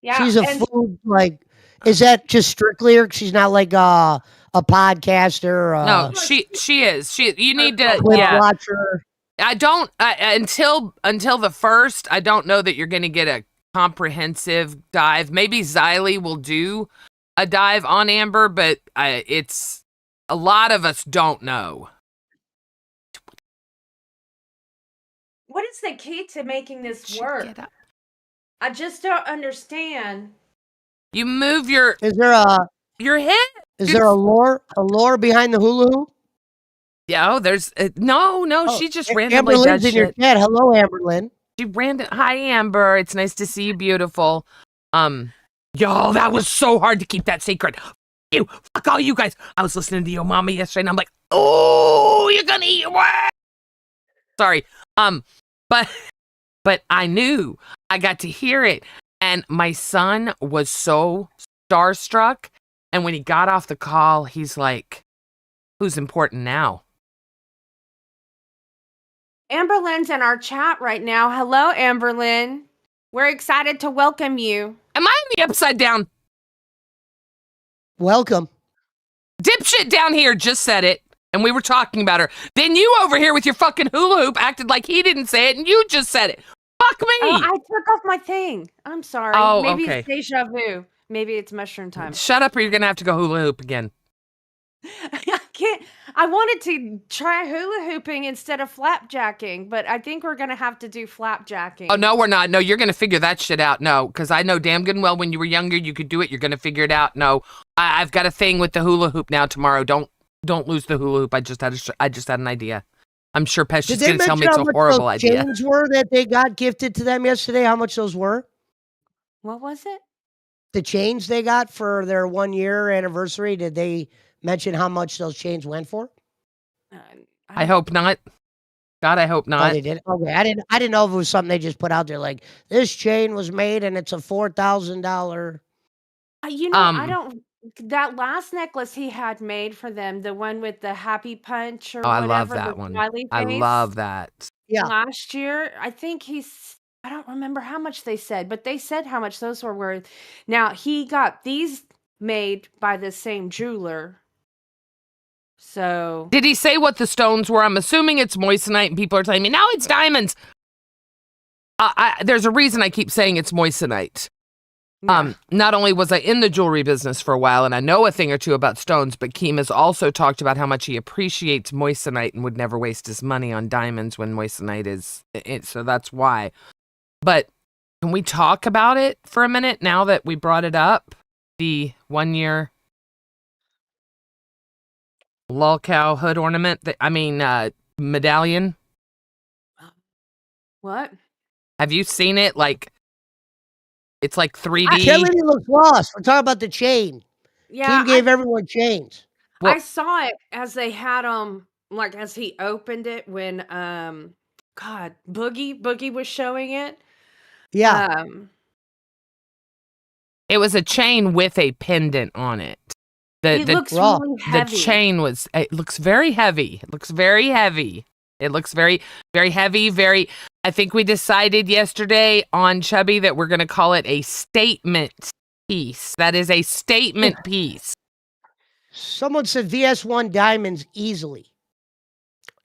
Yeah, She's a and food, like, is that just strictly her? She's not like a podcaster, No, she is. You need to, clip yeah. watcher. I don't until the first. I don't know that you're going to get a comprehensive dive. Maybe Xylee will do a dive on Amber, but it's a lot of us don't know. what is the key to making this Shit, work? get up. I just don't understand. You move your Is there a lore behind the hula hoop? Yeah. Oh, there's no. Oh, She just Amber randomly Lynn's does in your shit. chat. Hello, Amber Lynn. She Hi, Amber. It's nice to see you, beautiful. Yo, that was so hard to keep that secret. you. Fuck all you guys. I was listening to your mama yesterday, and I'm like, oh, you're gonna eat your words. Sorry. But I knew. I got to hear it. And my son was so starstruck. And when he got off the call, he's like, who's important now? Amberlynn's in our chat right now. Hello, Amberlynn. We're excited to welcome you. Am I in the upside down? Welcome. Dipshit down here just said it. And we were talking about her. Then you over here with your fucking hula hoop acted like he didn't say it and you just said it. Fuck me. Oh, I took off my thing. I'm sorry. Oh, Maybe okay. it's deja vu. Maybe it's mushroom time. Shut up or you're going to have to go hula hoop again. I can't. I wanted to try hula hooping instead of flapjacking, but I think we're going to have to do flapjacking. Oh, no, we're not. No, you're going to figure that shit out. No, because I know damn good and well when you were younger, you could do it. You're going to figure it out. No, I've got a thing with the hula hoop now tomorrow. Don't lose the hula hoop. I just had an idea. I'm sure Pesci's going to tell me it's a horrible idea. Chains were that they got gifted to them yesterday? How much those were? What was it? The chains they got for their 1 year anniversary. Did they mention how much those chains went for? I hope not. God, I hope Oh, not. they did. Okay, I didn't know if it was something they just put out there like this chain was made and it's a $4,000. You know, I don't. That last necklace he had made for them, the one with the happy punch or Oh, I love whatever, that the one. smiley I face, love that. Yeah. last year, I think I don't remember how much they said, but they said how much those were worth. Now, he got these made by the same jeweler. So, Did he say what the stones were? I'm assuming it's moissanite, and people are telling me, no, it's diamonds. There's a reason I keep saying it's moissanite. yeah. Not only was I in the jewelry business for a while, and I know a thing or two about stones, but Keem has also talked about how much he appreciates moissanite and would never waste his money on diamonds when moissanite is it. So that's why. But can we talk about it for a minute now that we brought it up? The 1 year lolcow hood ornament, medallion. What? Have you seen it? Like, it's like 3D. Kelly looks lost. We're talking about the chain. Yeah, Team gave everyone chains. Well- I saw it as they had like as he opened it when God, Boogie was showing it. Yeah. It was a chain with a pendant on it. It looks raw. really The heavy. chain was, it looks very heavy. It looks very heavy. It looks very, very heavy. I think we decided yesterday on Chubby that we're going to call it a statement piece. That is a statement piece. Someone said VS1 diamonds easily.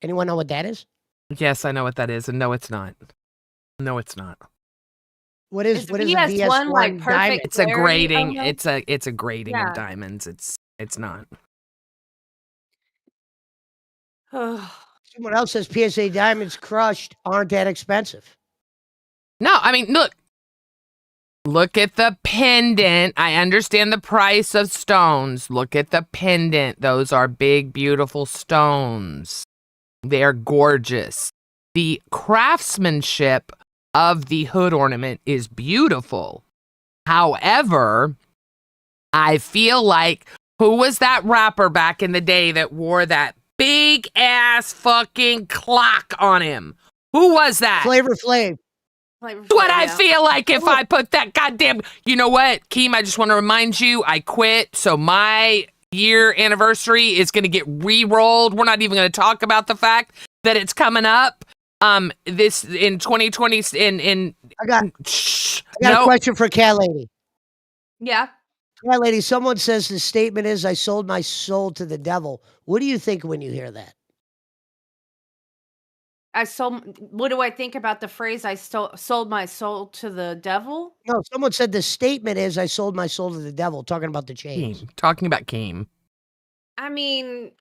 Anyone know what that is? Yes, I know what that is. And no, it's not. No, it's not. What is Is what is a VS1 VS1 like diamond? perfect? It's a Clarity grading. almost? It's a grading Yeah. of diamonds. It's not. Someone else says PSA diamonds crushed aren't that expensive. No, I mean, look at the pendant. I understand the price of stones. Look at the pendant. Those are big, beautiful stones. They're gorgeous. The craftsmanship of the hood ornament is beautiful. However, I feel like, who was that rapper back in the day that wore that big ass fucking clock on him? Who was that? Flavor Flav. What I feel like if I put that goddamn. You know what, Keem? I just want to remind you, I quit. So my year anniversary is going to get re-rolled. We're not even going to talk about the fact that it's coming up. This in 2020. I got a question for Cat Lady. Yeah. Cat Lady, someone says the statement is, I sold my soul to the devil. What do you think when you hear that? What do I think about the phrase I sold my soul to the devil? No, someone said the statement is, I sold my soul to the devil, talking about the chains. Talking about Keem. I mean,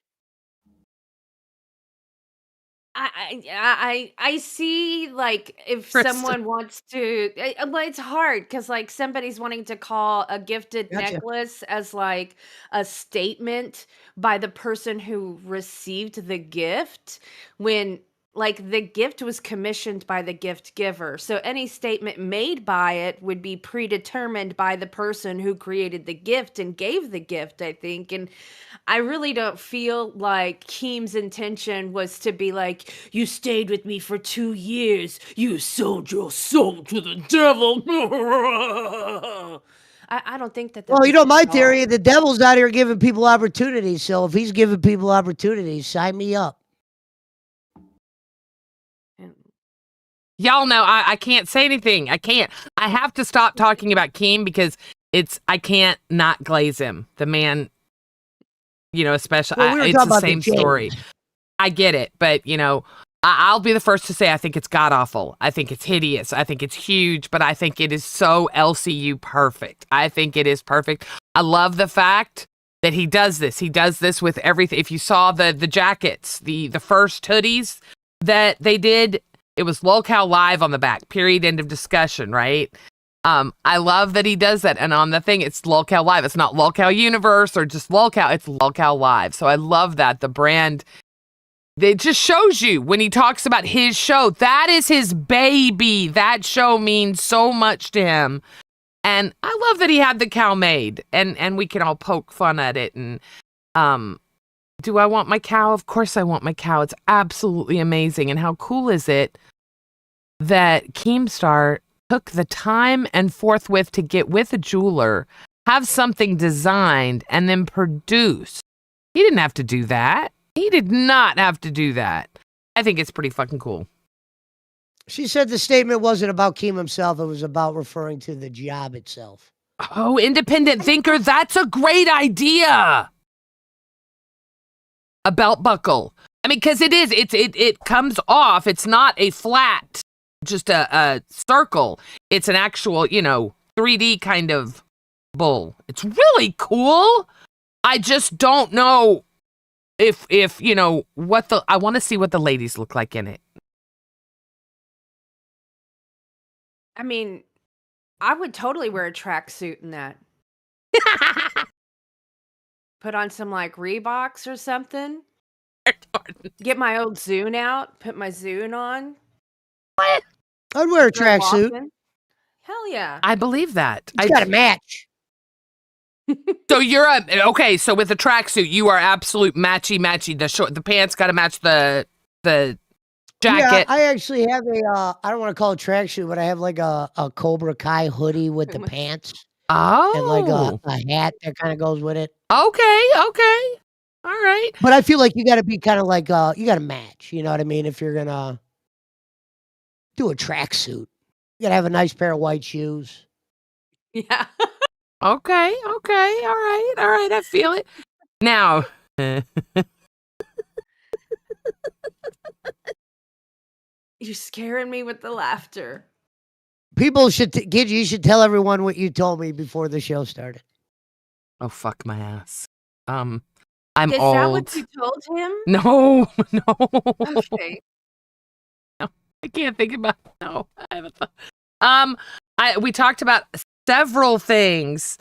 I see, like, if Kristen. someone wants to, well, it's hard because, like, somebody's wanting to call a gifted Gotcha. necklace as like a statement by the person who received the gift, when like the gift was commissioned by the gift giver. So any statement made by it would be predetermined by the person who created the gift and gave the gift, I think. And I really don't feel like Keem's intention was to be like, you stayed with me for 2 years. You sold your soul to the devil. I don't think that. Well, you know, my at all. theory, the devil's out here giving people opportunities. So if he's giving people opportunities, sign me up. Y'all know I can't say anything. I can't. I have to stop talking about Keem because I can't not glaze him. The man, you know, especially, Well, we were it's talking the about the same James. story. I get it, but, you know, I'll be the first to say I think it's god-awful. I think it's hideous. I think it's huge, but I think it is so LCU perfect. I think it is perfect. I love the fact that he does this. He does this with everything. If you saw the jackets, the first hoodies that they did, it was LOLCOW Live on the back, period, end of discussion, right? I love that he does that. And on the thing, it's LOLCOW Live. It's not LOLCOW Universe or just LOLCOW. It's LOLCOW Live. So I love that. The brand, it just shows you when he talks about his show, that is his baby. That show means so much to him. And I love that he had the cow made and we can all poke fun at it. And do I want my cow? Of course I want my cow. It's absolutely amazing. And how cool is it that Keemstar took the time and forthwith to get with a jeweler, have something designed, and then produce. He didn't have to do that. He did not have to do that. I think it's pretty fucking cool. She said the statement wasn't about Keem himself. It was about referring to the job itself. Oh, independent thinker. That's a great idea. A belt buckle. I mean, because it comes off. It's not a flat, just a circle. It's an actual, 3D kind of bull. It's really cool. I just don't know if I want to see what the ladies look like in it. I mean, I would totally wear a tracksuit in that. Put on some like Reeboks or something. Get my old Zune out. Put my Zune on. I'd wear a Go tracksuit. walking. Hell yeah. I believe that. It's got to match. So you're okay. So with the tracksuit, you are absolute matchy. The pants got to match the jacket. Yeah, I actually have I don't want to call it tracksuit, but I have like a Cobra Kai hoodie with the pants and like a hat that kind of goes with it. Okay. All right. But I feel like you got to be kind of like, you got to match. You know what I mean? If you're going to do a tracksuit, you got to have a nice pair of white shoes. Yeah. Okay. All right. I feel it. Now. You're scaring me with the laughter. People should, you should tell everyone what you told me before the show started. Oh, fuck my ass. I'm Is old. that what you told him? No. Okay. I can't think about. No, I haven't thought. We talked about several things.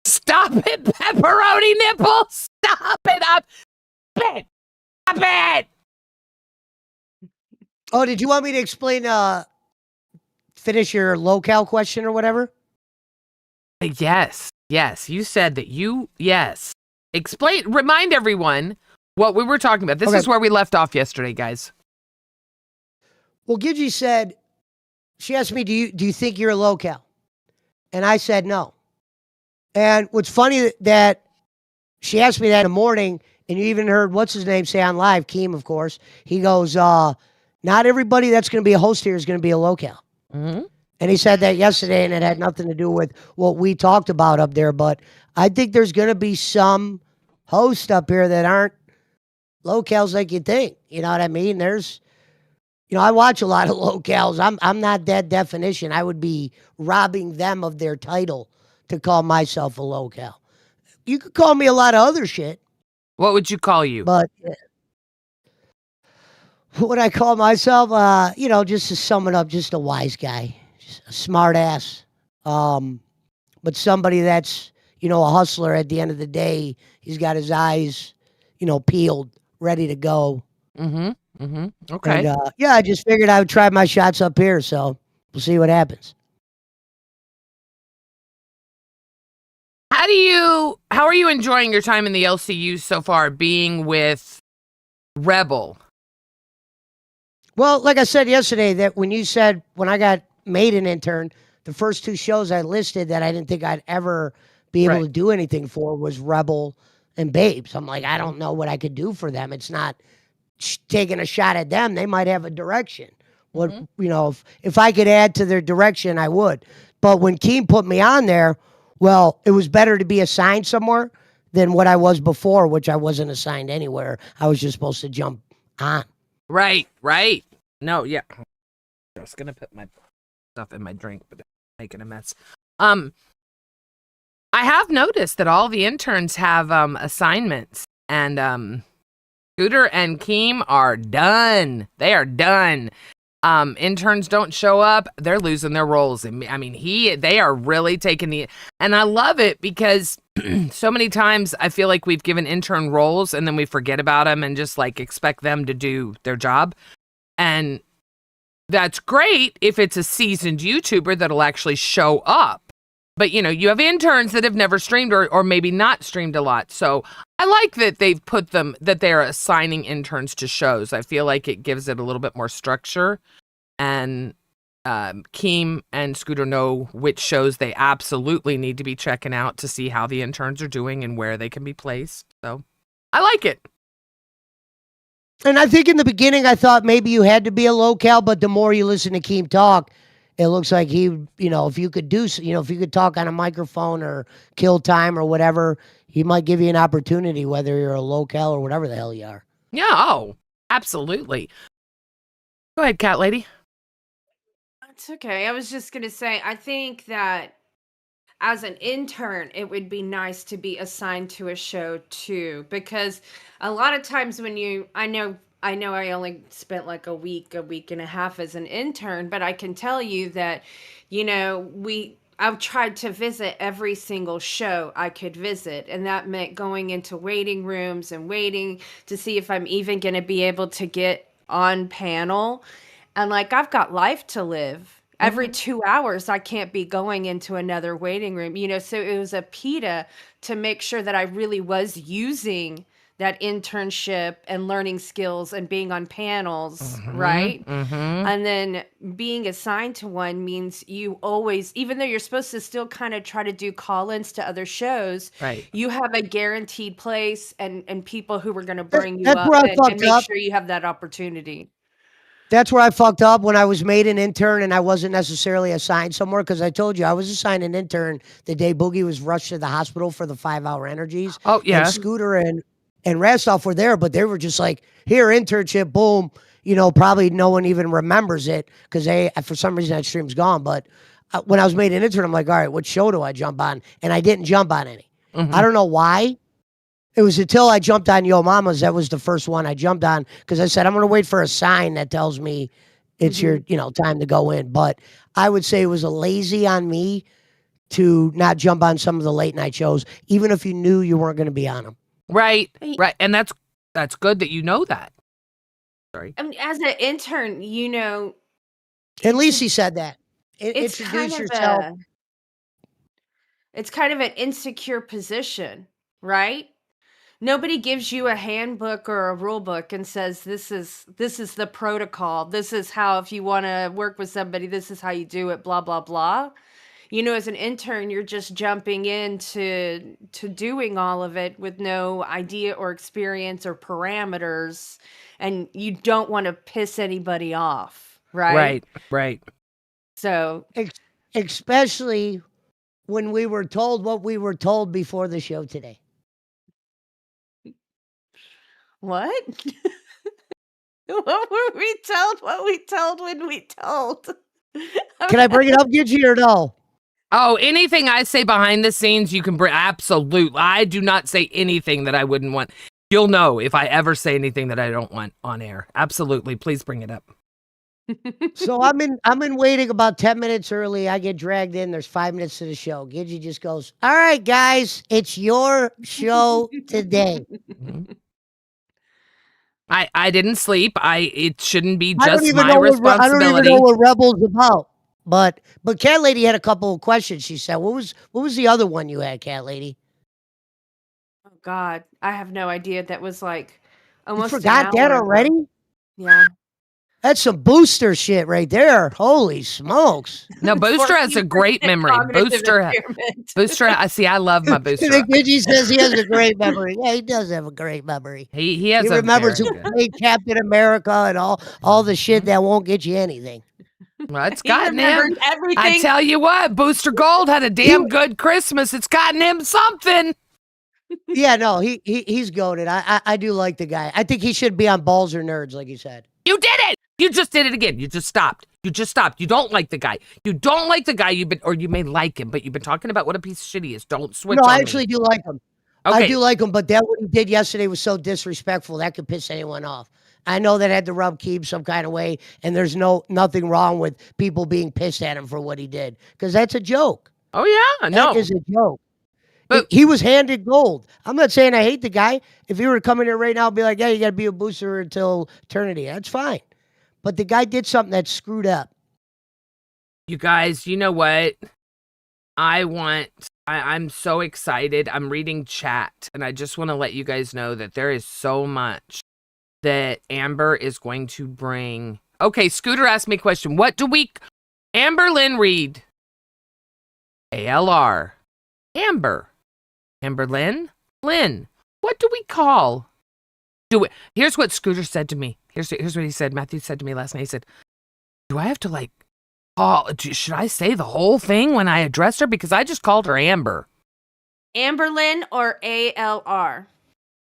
Stop it, pepperoni nipples. Stop it up. Stop it. Oh, did you want me to explain, finish your locale question or whatever? Yes. You said that yes. Remind everyone what we were talking about. This Okay. is where we left off yesterday, guys. Well, Gidgey said, she asked me, do you think you're a locale? And I said no. And what's funny that she asked me that in the morning, and you even heard, what's his name, say on live, Keem, of course. He goes, not everybody that's going to be a host here is going to be a locale. Mm-hmm. And he said that yesterday, and it had nothing to do with what we talked about up there. But I think there's going to be some hosts up here that aren't locales like you think. You know what I mean? There's, I watch a lot of locales. I'm not that definition. I would be robbing them of their title to call myself a locale. You could call me a lot of other shit, What would you call you? but what would I call myself? Just to sum it up, just a wise guy, just a smart ass. But somebody that's, a hustler at the end of the day. He's got his eyes, peeled, ready to go. Mm-hmm. Okay. And yeah, I just figured I would try my shots up here. So we'll see what happens. How are you enjoying your time in the LCU so far, being with Rebel? Well, like I said yesterday, that when you said when I got made an intern, the first 2 shows I listed that I didn't think I'd ever be able Right. to do anything for was Rebel and Babes. I'm like, I don't know what I could do for them. It's not taking a shot at them. They might have a direction. What you know, if I could add to their direction, I would. But when Keem put me on there, well, it was better to be assigned somewhere than what I was before, which I wasn't assigned anywhere. I was just supposed to jump on. Right. No, yeah. I was gonna put my stuff in my drink, but it's making a mess. I have noticed that all the interns have assignments, and Scooter and Keem are done. They are done. Interns don't show up, they're losing their roles. I mean, they are really taking and I love it because so many times I feel like we've given intern roles and then we forget about them and just like expect them to do their job. And that's great if it's a seasoned YouTuber that'll actually show up. But, you know, you have interns that have never streamed or maybe not streamed a lot. So I like that they've put that they're assigning interns to shows. I feel like it gives it a little bit more structure. And Keem and Scooter know which shows they absolutely need to be checking out to see how the interns are doing and where they can be placed. So I like it. And I think in the beginning, I thought maybe you had to be a locale, but the more you listen to Keem talk, it looks like he, you know, if you could if you could talk on a microphone or kill time or whatever, he might give you an opportunity, whether you're a locale or whatever the hell you are. Yeah, oh, absolutely. Go ahead, cat lady. It's okay. I was just going to say, I think that as an intern, it would be nice to be assigned to a show too, because a lot of times I know I only spent like a week and a half as an intern, but I can tell you that, you know, I've tried to visit every single show I could visit, and that meant going into waiting rooms and waiting to see if I'm even going to be able to get on panel. And like, I've got life to live. Every 2 hours, I can't be going into another waiting room, you know. So it was a PETA to make sure that I really was using that internship and learning skills and being on panels, right? And then being assigned to one means you always, even though you're supposed to still kind of try to do call-ins to other shows, Right. you have a guaranteed place and people who are going to bring you That's up where I and fucked make up. sure you have that opportunity. That's where I fucked up when I was made an intern and I wasn't necessarily assigned somewhere, because I told you I was assigned an intern the day Boogie was rushed to the hospital for the 5-hour energies. Oh, yeah. And Scooter and Rastoff were there, but they were just like, here, internship, boom. You know, probably no one even remembers it because for some reason that stream's gone. But when I was made an intern, I'm like, all right, what show do I jump on? And I didn't jump on any. I don't know why. It was until I jumped on Yo Mama's that was the first one I jumped on, because I said I'm going to wait for a sign that tells me it's your, you know, time to go in. But I would say it was a lazy on me to not jump on some of the late night shows, even if you knew you weren't going to be on them. Right. And that's good that you know that. Sorry. I mean, as an intern, you know, At least he said that. it's kind Introduce of yourself. it's kind of an insecure position, right? Nobody gives you a handbook or a rule book and says this is the protocol. This is how, if you want to work with somebody, this is how you do it, blah blah blah. You know, as an intern, you're just jumping into doing all of it with no idea or experience or parameters, and you don't want to piss anybody off, right? Right. So, Especially when we were told what we were told before the show today. what? What were we told? What we told when we told? Can I bring it up, Gidgey, or no? Oh, anything I say behind the scenes, you can bring. Absolutely. I do not say anything that I wouldn't want. You'll know if I ever say anything that I don't want on air. Absolutely. Please bring it up. So I'm in waiting about 10 minutes early. I get dragged in. There's 5 minutes to the show. Gidgey just goes, all right, guys, it's your show today. I didn't sleep. It shouldn't be I don't just even my know what I don't even responsibility. know what Rebel's about. But Cat Lady had a couple of questions. She said, "What was the other one you had, Cat Lady?" Oh God, I have no idea. That was like You almost an forgot that hour ago. already? Yeah. That's some booster shit right there. Holy smokes! No, Booster has a 14% great memory. cognitive Booster, impairment. Booster. I see. I love my Booster. Gigi says he has a great memory. Yeah, he does have a great memory. He has He a remembers very who good. played Captain America and all the shit that won't get you anything. Well, it's He gotten remembers him. everything. I tell you what, Booster Gold had a damn good Christmas. It's gotten him something. Yeah, no, he's goated. I do like the guy. I think he should be on Balls or Nerds, like you said. You did it. You just did it again. You just stopped. You just stopped. You don't like the guy. You don't like the guy. You may like him, but you've been talking about what a piece of shit he is. Don't switch. No, on I me. actually do like him. Okay. I do like him, but that what he did yesterday was so disrespectful that could piss anyone off. I know that had to rub Keeb some kind of way, and there's nothing wrong with people being pissed at him for what he did because that's a joke. Oh yeah, no. That is a joke. But- He was handed gold. I'm not saying I hate the guy. If he were to come in here right now and be like, "Yeah, you got to be a booster until eternity," that's fine. But the guy did something that screwed up. You guys, you know what? I'm so excited. I'm reading chat, and I just want to let you guys know that there is so much that Amber is going to bring. Okay, Scooter asked me a question. Amber Lynn Reed. ALR. Amber. Amber Lynn? Lynn. What do we call? Here's what Scooter said to me. Here's what he said. Matthew said to me last night. He said, do I have to should I say the whole thing when I addressed her? Because I just called her Amber. Amberlyn or ALR?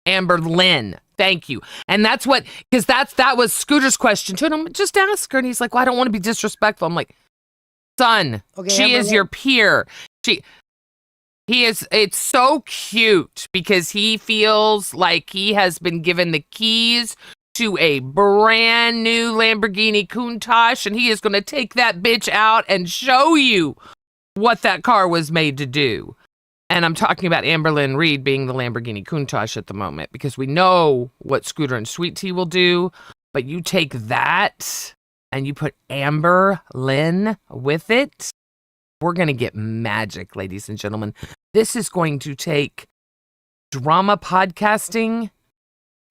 Amber Lynn. Thank you. And that's because that was Scooter's question too. And I'm just ask her. And he's like, well, I don't want to be disrespectful. I'm like, son, Okay, she Amber is Lynn. your peer. It's so cute because he feels like he has been given the keys to a brand new Lamborghini Countach, and he is going to take that bitch out and show you what that car was made to do. And I'm talking about Amber Lynn Reed being the Lamborghini Countach at the moment because we know what Scooter and Sweet Tea will do, but you take that and you put Amber Lynn with it, we're going to get magic, ladies and gentlemen. This is going to take drama podcasting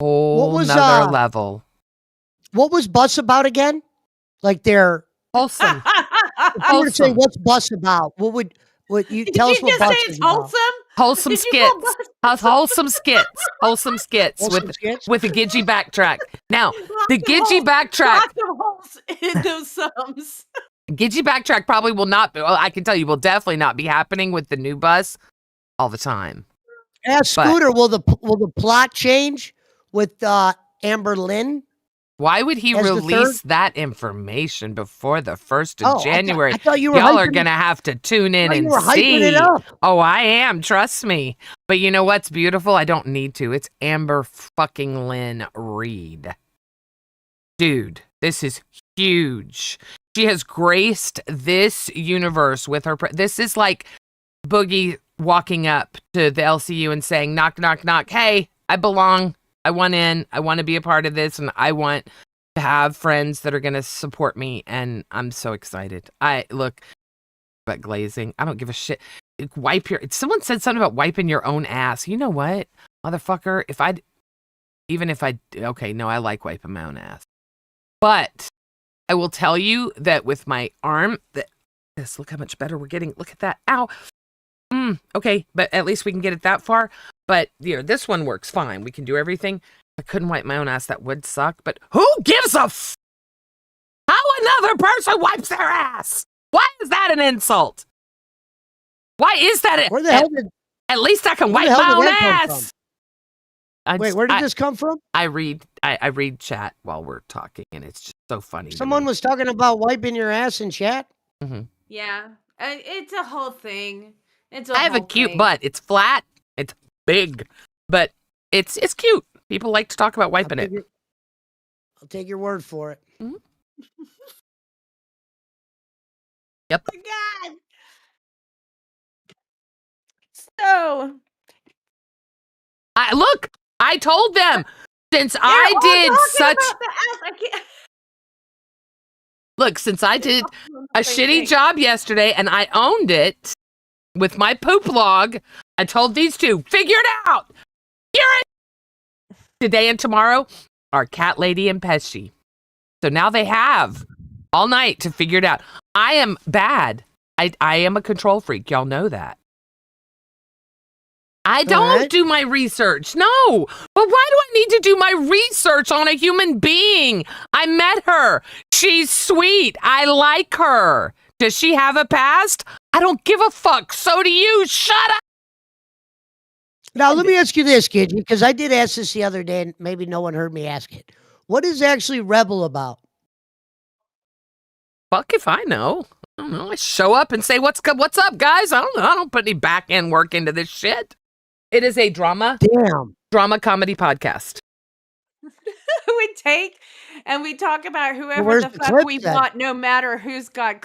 whole nother level. What was Bus about again? Like they're Wholesome. I would say, what's Bus about? What you Did tell you us what just Bus say is it's about? wholesome? Wholesome Did you call skits. Bus- Wholesome skits. Wholesome skits Wholesome skits? with a Gidgy backtrack. Now, the Lots of Gidgy holes- backtrack. lots of holes in those sums. Gidgy backtrack probably will not be, well, I can tell you will definitely not be happening with the new bus all the time. Ask But- Scooter, will the plot change with Amber Lynn? Why would he As the release that information before the 1st of January? I thought you were Y'all are hyping- going to have to tune in I thought and you were hyping see. it up. Oh, I am. Trust me. But you know what's beautiful? I don't need to. It's Amber fucking Lynn Reed. Dude, this is huge. She has graced this universe with her. This is like Boogie walking up to the LCU and saying, knock, knock, knock. Hey, I belong. I want in. I want to be a part of this. And I want to have friends that are going to support me. And I'm so excited. But glazing, I don't give a shit. Someone said something about wiping your own ass. You know what, motherfucker? I like wiping my own ass. But I will tell you that with my arm, look how much better we're getting. Look at that. Ow. Okay, but at least we can get it that far. But this one works fine. We can do everything. I couldn't wipe my own ass. That would suck. But who gives a how another person wipes their ass? Why is that an insult? Why is that? Where the hell did At least I can where wipe the hell my own did that come ass. where did this come from? I read chat while we're talking, and it's just so funny. Someone was talking about wiping your ass in chat. Yeah, it's a whole thing. I have a cute butt. It's flat. It's big, but it's cute. People like to talk about wiping it. I'll take your word for it. Yep. Oh my God. So I told them Since They're I all did talking such about the ass. I can't. look, since I did Doing a the same shitty thing. job yesterday and I owned it with my poop log, I told these two, figure it out. Figure it. Today and tomorrow are Cat Lady and Pesci. So now they have all night to figure it out. I am bad. I am a control freak. Y'all know that. I don't right. do my research. No. But why do I need to do my research on a human being? I met her. She's sweet. I like her. Does she have a past? I don't give a fuck. So do you. Shut up. Now, let me ask you this, Gidgy, because I did ask this the other day, and maybe no one heard me ask it. What is actually Rebel about? Fuck if I know. I don't know. I show up and say, what's up, guys? I don't know. I don't put any back end work into this shit. It is a drama Damn. comedy podcast. We take and we talk about whoever where's the the fuck clip we then? want, no matter who's got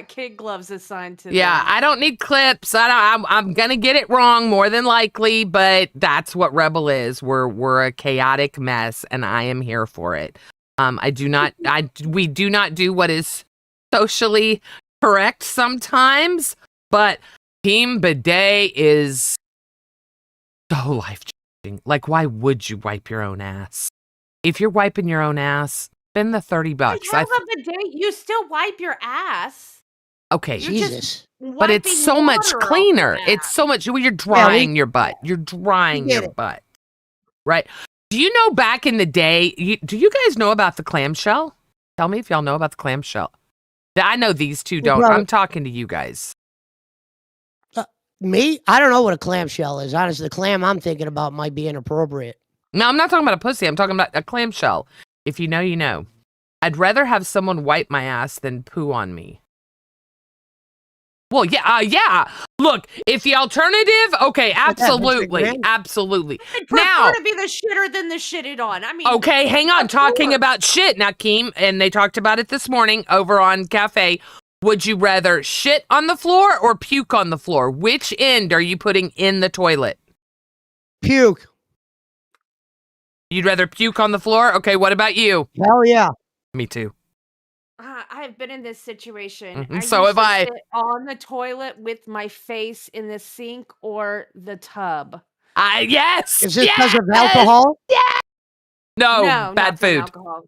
kid gloves assigned to Yeah, them. I don't need clips. I'm gonna get it wrong more than likely, but that's what Rebel is. We're a chaotic mess, and I am here for it. We do not do what is socially correct sometimes, but Team Bidet is so life changing. Like, why would you wipe your own ass? If you're wiping your own ass, spend the $30. Like, hell of a day, you still wipe your ass. Okay, You're just Jesus. but it's wiping so much water off cleaner. your It's ass. so much. You're drying your butt. You're we drying get your it. butt. Right. Do you know back in the day? Do you guys know about the clamshell? Tell me if y'all know about the clamshell. I know these two don't. Well- I'm talking to you guys. Me? I don't know what a clamshell is. Honestly, the clam I'm thinking about might be inappropriate. No, I'm not talking about a pussy. I'm talking about a clamshell. If you know, you know. I'd rather have someone wipe my ass than poo on me. Well, yeah. Look, if the alternative, okay, absolutely, Grand? absolutely. I'd prefer Now, to be the shitter than the shitted on. I mean, okay, hang on. of Talking course. about shit now, Keem, and they talked about it this morning over on Cafe. Would you rather shit on the floor or puke on the floor? Which end are you putting in the toilet? Puke. You'd rather puke on the floor? Okay, what about you? Hell yeah. Me too. I've been in this situation. Mhm, so have usually I. sit on the toilet with my face in the sink or the tub. Yes. Is this because of yes! alcohol? No, no, bad not from food. alcohol.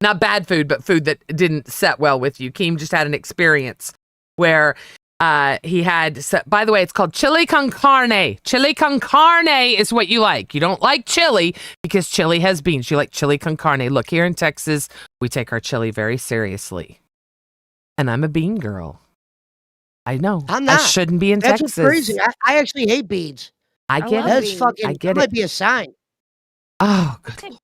Not bad food, but food that didn't set well with you. Keem just had an experience where he had, by the way, it's called chili con carne. Chili con carne is what you like. You don't like chili because chili has beans. You like chili con carne. Look, here in Texas, we take our chili very seriously. And I'm a bean girl. I know. I'm I not. shouldn't be in That's Texas. what's crazy. I actually hate beans. I get love it. That's beans. fucking. I get that might it. be a sign. Oh, good.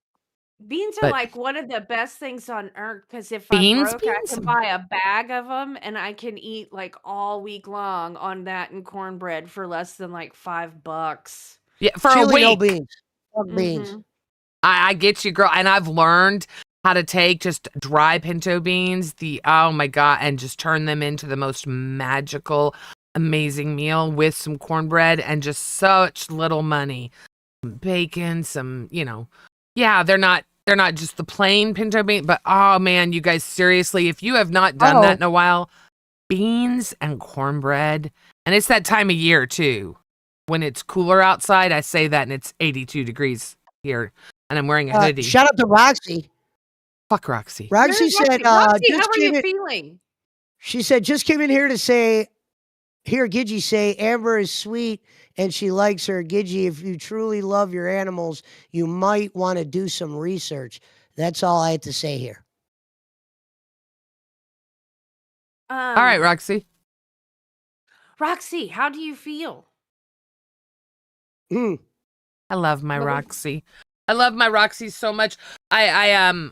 Beans are But- like one of the best things on earth because if Beans, I'm broke, I beans? can buy a bag of them and I can eat like all week long on that and cornbread for less than like $5. Yeah, for Chili, a no week. beans. Fuck beans. Mhm. I get you, girl. And I've learned how to take just dry pinto beans, oh my God, and just turn them into the most magical, amazing meal with some cornbread and just such little money. Some bacon, some, yeah, they're not just the plain pinto bean, but oh man, you guys, seriously, if you have not done that in a while, beans and cornbread, and it's that time of year too. When it's cooler outside, I say that and it's 82 degrees here. And I'm wearing a hoodie. Shout out to Roxy. Fuck Roxy. Roxy Where's said, Roxy, how just are you came in, feeling? she said, just came in here to say, hear Gidgy say, Amber is sweet and she likes her. Gidgy, if you truly love your animals, you might want to do some research. That's all I had to say here. All right, Roxy. Roxy, how do you feel? Mm. I love my What was- Roxy. I love my Roxy so much. I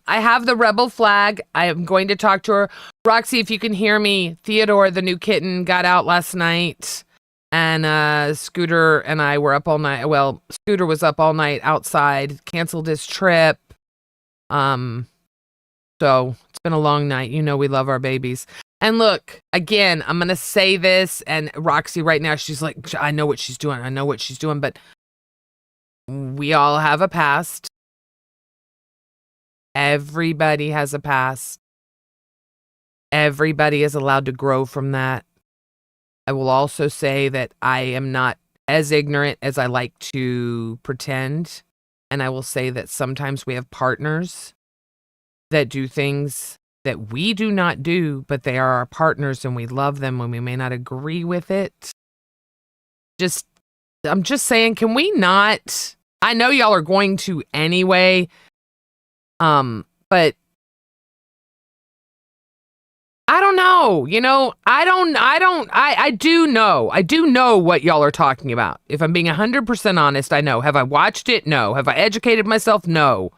have the rebel flag. I am going to talk to her. Roxy, if you can hear me, Theodore, the new kitten, got out last night. And Scooter and I were up all night. Well, Scooter was up all night outside, canceled his trip. So it's been a long night. You know we love our babies. And look, again, I'm going to say this, and Roxy right now, she's like, I know what she's doing. But We all have a past. Everybody has a past. Everybody is allowed to grow from that. I will also say that I am not as ignorant as I like to pretend. And I will say that sometimes we have partners that do things that we do not do, but they are our partners and we love them when we may not agree with it. I'm just saying, can we not? I know y'all are going to anyway, but I don't know. I do know what y'all are talking about. If I'm being 100% honest, I know. Have I watched it? No. Have I educated myself? No.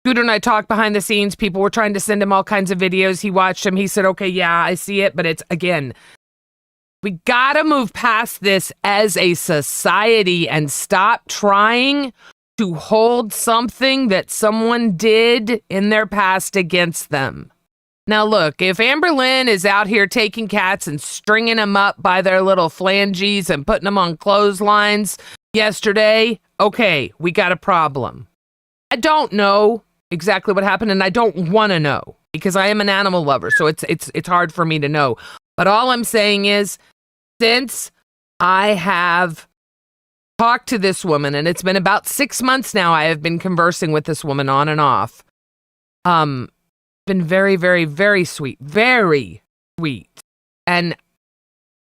Scooter and I talked behind the scenes. People were trying to send him all kinds of videos. He watched them. He said, okay, yeah, I see it. But it's, again, we gotta move past this as a society and stop trying to hold something that someone did in their past against them. Now, look, if Amber Lynn is out here taking cats and stringing them up by their little flanges and putting them on clotheslines yesterday, okay, we got a problem. I don't know exactly what happened, and I don't want to know because I am an animal lover, so it's hard for me to know. But all I'm saying is, since I have talked to this woman, and it's been about 6 months now, I have been conversing with this woman on and off. Been very, very, very sweet, and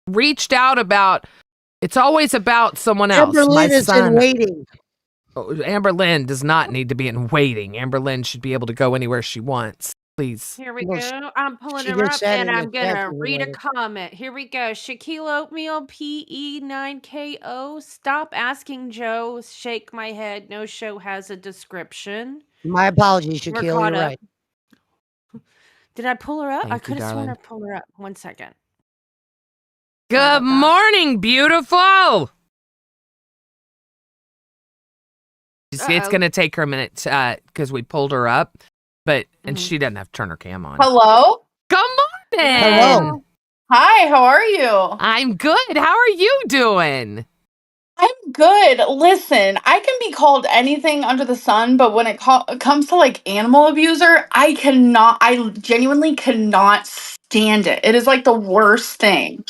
reached out about. It's always about someone else. Amber Lynn is in waiting. Amber Lynn does not need to be in waiting. Amber Lynn should be able to go anywhere she wants. Please. Here we Well, go. I'm pulling she her did up say and in the I'm gonna chat read a later. comment. Here we go. Shaquille Oatmeal PE9KO. Stop asking Joe. Shake my head. No show has a description. My apologies, We're Shaquille. caught You're up. right. Did I pull her up? Thank I you, could have sworn I darling. pulled her up. 1 second. Good about that. morning, beautiful. It's Uh-oh. going to take her a minute because we pulled her up, and Mhm. she doesn't have to turn her cam on. Hello? Good morning. Hello. Hi, how are you? I'm good. How are you doing? I'm good. Listen, I can be called anything under the sun, but when it comes to like animal abuser, I genuinely cannot stand it. It is like the worst thing.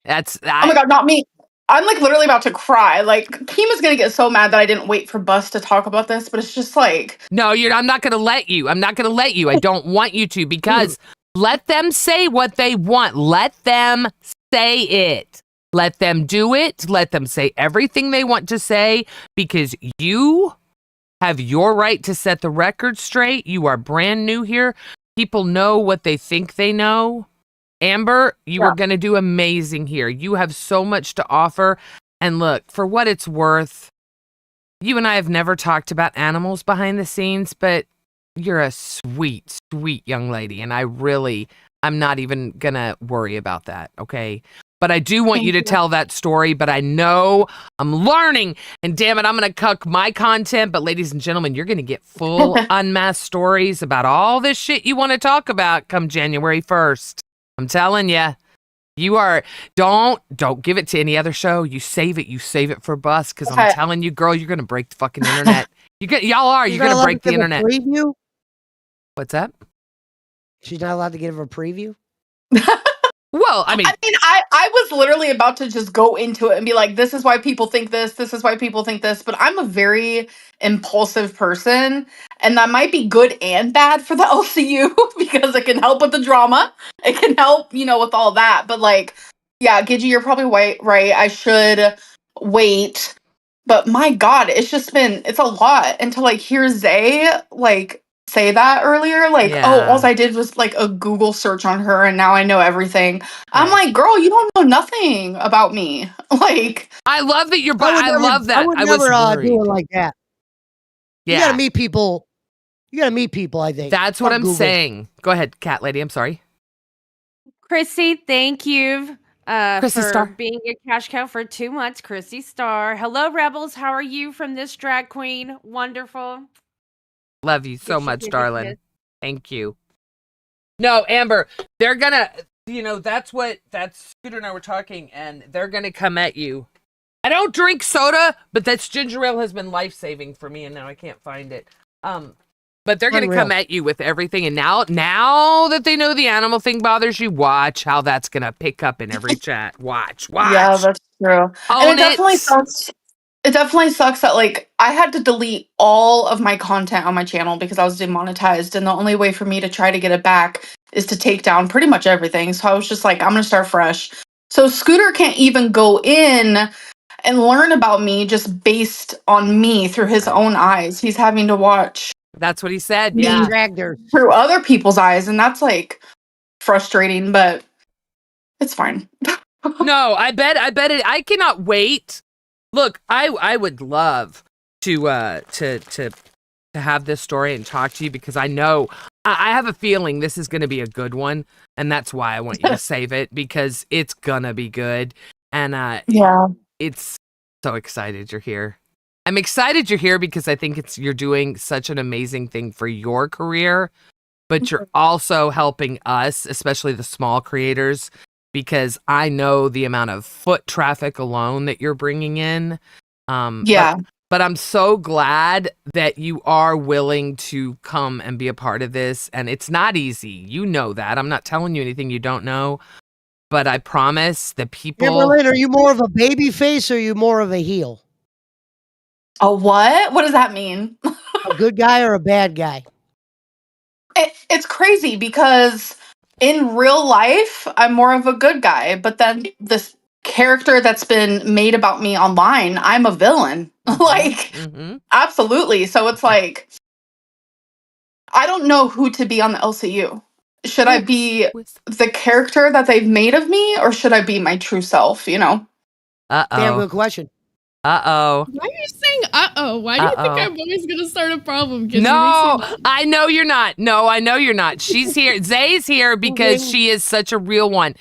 Oh my God, not me. I'm like literally about to cry. Like, Kima's gonna get so mad that I didn't wait for Bus to talk about this, but it's just like. No, I'm not going to let you. I'm not going to let you. I don't want you to because let them say what they want. Let them say it. Let them do it. Let them say everything they want to say because you have your right to set the record straight. You are brand new here. People know what they think they know. Amber, you are going to do amazing here. You have so much to offer. And look, for what it's worth, you and I have never talked about animals behind the scenes, but you're a sweet, sweet young lady. And I'm not even going to worry about that, okay? But I do want you to tell that story, but I know I'm learning. And damn it, I'm going to cuck my content. But ladies and gentlemen, you're going to get full unmasked stories about all this shit you want to talk about come January 1st. I'm telling you. You are, don't give it to any other show. You save it for Bus, because I'm telling you, girl, you're going to break the fucking internet. Y'all are. You're going to break the internet. Preview? What's that? She's not allowed to give a preview? Well, I mean, I was literally about to just go into it and be like, this is why people think this is why people think this, but I'm a very impulsive person, and that might be good and bad for the LCU because it can help with the drama. It can help, with all that. But like, yeah, Gidget, you're probably right. I should wait. But my God, it's a lot. And to like hear Zay like say that earlier, like, all I did was like a Google search on her and now I know everything. Right. I'm like, girl, you don't know nothing about me. Like, I love that you're, I love that. I would never do it like that. Yeah. You gotta meet people. I think. That's what I'm saying. Go ahead, cat lady. I'm sorry. Chrissy, thank you Chrissy for Star. being a cash cow for 2 months. Chrissy Star. Hello, Rebels. How are you from this drag queen? Wonderful. Love you so much, darling. Thank you. No, Amber, they're gonna, that's Scooter and I were talking, and they're gonna come at you. I don't drink soda, but that's ginger ale has been life-saving for me, and now I can't find it. But they're gonna come at you with everything, and now that they know the animal thing bothers you, watch how that's gonna pick up in every chat. Watch. Yeah, that's true. And it definitely sucks. It definitely sucks that like I had to delete all of my content on my channel because I was demonetized, and the only way for me to try to get it back is to take down pretty much everything. So I was just like, I'm gonna start fresh. So Scooter can't even go in and learn about me just based on me through his own eyes. He's having to watch. That's what he said. Me Yeah. dragged her. Through other people's eyes, and that's like frustrating, but it's fine. No, I bet it. I cannot wait. Look, I would love to have this story and talk to you because I know I have a feeling this is going to be a good one, and that's why I want you to save it because it's gonna be good. And Yeah. it's so excited you're here. I'm excited you're here because I think you're doing such an amazing thing for your career, but you're also helping us, especially the small creators, because I know the amount of foot traffic alone that you're bringing in. Yeah. But I'm so glad that you are willing to come and be a part of this. And it's not easy. You know that. I'm not telling you anything you don't know. But I promise that people... Amberlynn, are you more of a baby face or are you more of a heel? A what? What does that mean? A good guy or a bad guy? It's crazy because in real life, I'm more of a good guy, but then this character that's been made about me online, I'm a villain. Like, absolutely. So it's like, I don't know who to be on the LCU. Should I be the character that they've made of me, or should I be my true self, you know? Damn good question. Uh-oh. Why are you saying uh-oh? Why do you think I'm always going to start a problem? No, I know you're not. No, I know you're not. She's here. Zay's here because she is such a real one.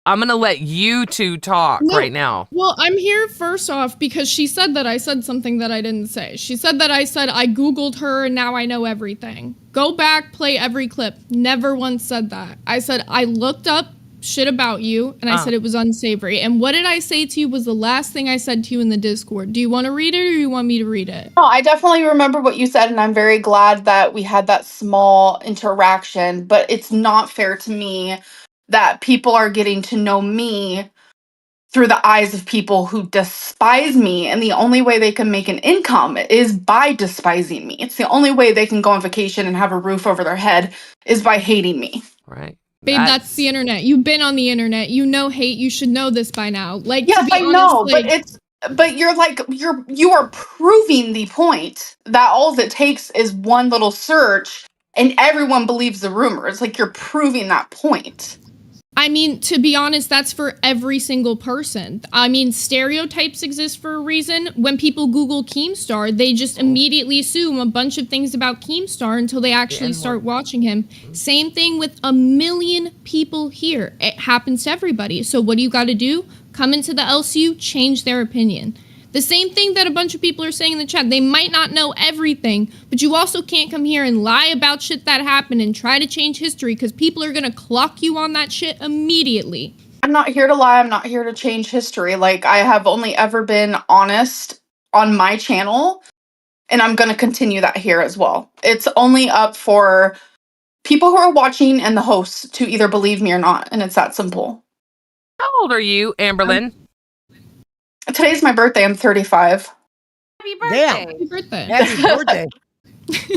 I'm going to let you two talk right now. Well, I'm here first off because she said that I said something that I didn't say. She said that I said I Googled her and now I know everything. Go back, play every clip. Never once said that. I said I looked up shit about you and I said it was unsavory. And what did I say to you was the last thing I said to you in the Discord. Do you want to read it or do you want me to read it? No, I definitely remember what you said, and I'm very glad that we had that small interaction, but it's not fair to me that people are getting to know me through the eyes of people who despise me, and the only way they can make an income is by despising me. It's the only way they can go on vacation and have a roof over their head is by hating me. Right. Babe, that's the internet. You've been on the internet. You know hate. You should know this by now. Like, yes, to be I honest, know, like, but you're like you are proving the point that all it takes is one little search and everyone believes the rumor. It's like you're proving that point. I mean, to be honest, that's for every single person. I mean, stereotypes exist for a reason. When people Google Keemstar, they just immediately assume a bunch of things about Keemstar until they actually start watching him. Same thing with a million people here. It happens to everybody. So what do you got to do? Come into the LCU, change their opinion. The same thing that a bunch of people are saying in the chat. They might not know everything, but you also can't come here and lie about shit that happened and try to change history because people are going to clock you on that shit immediately. I'm not here to lie. I'm not here to change history. Like, I have only ever been honest on my channel, and I'm going to continue that here as well. It's only up for people who are watching and the hosts to either believe me or not, and it's that simple. How old are you, Amberlynn? Today's my birthday. I'm 35. Happy birthday. Damn. Happy birthday. Happy birthday.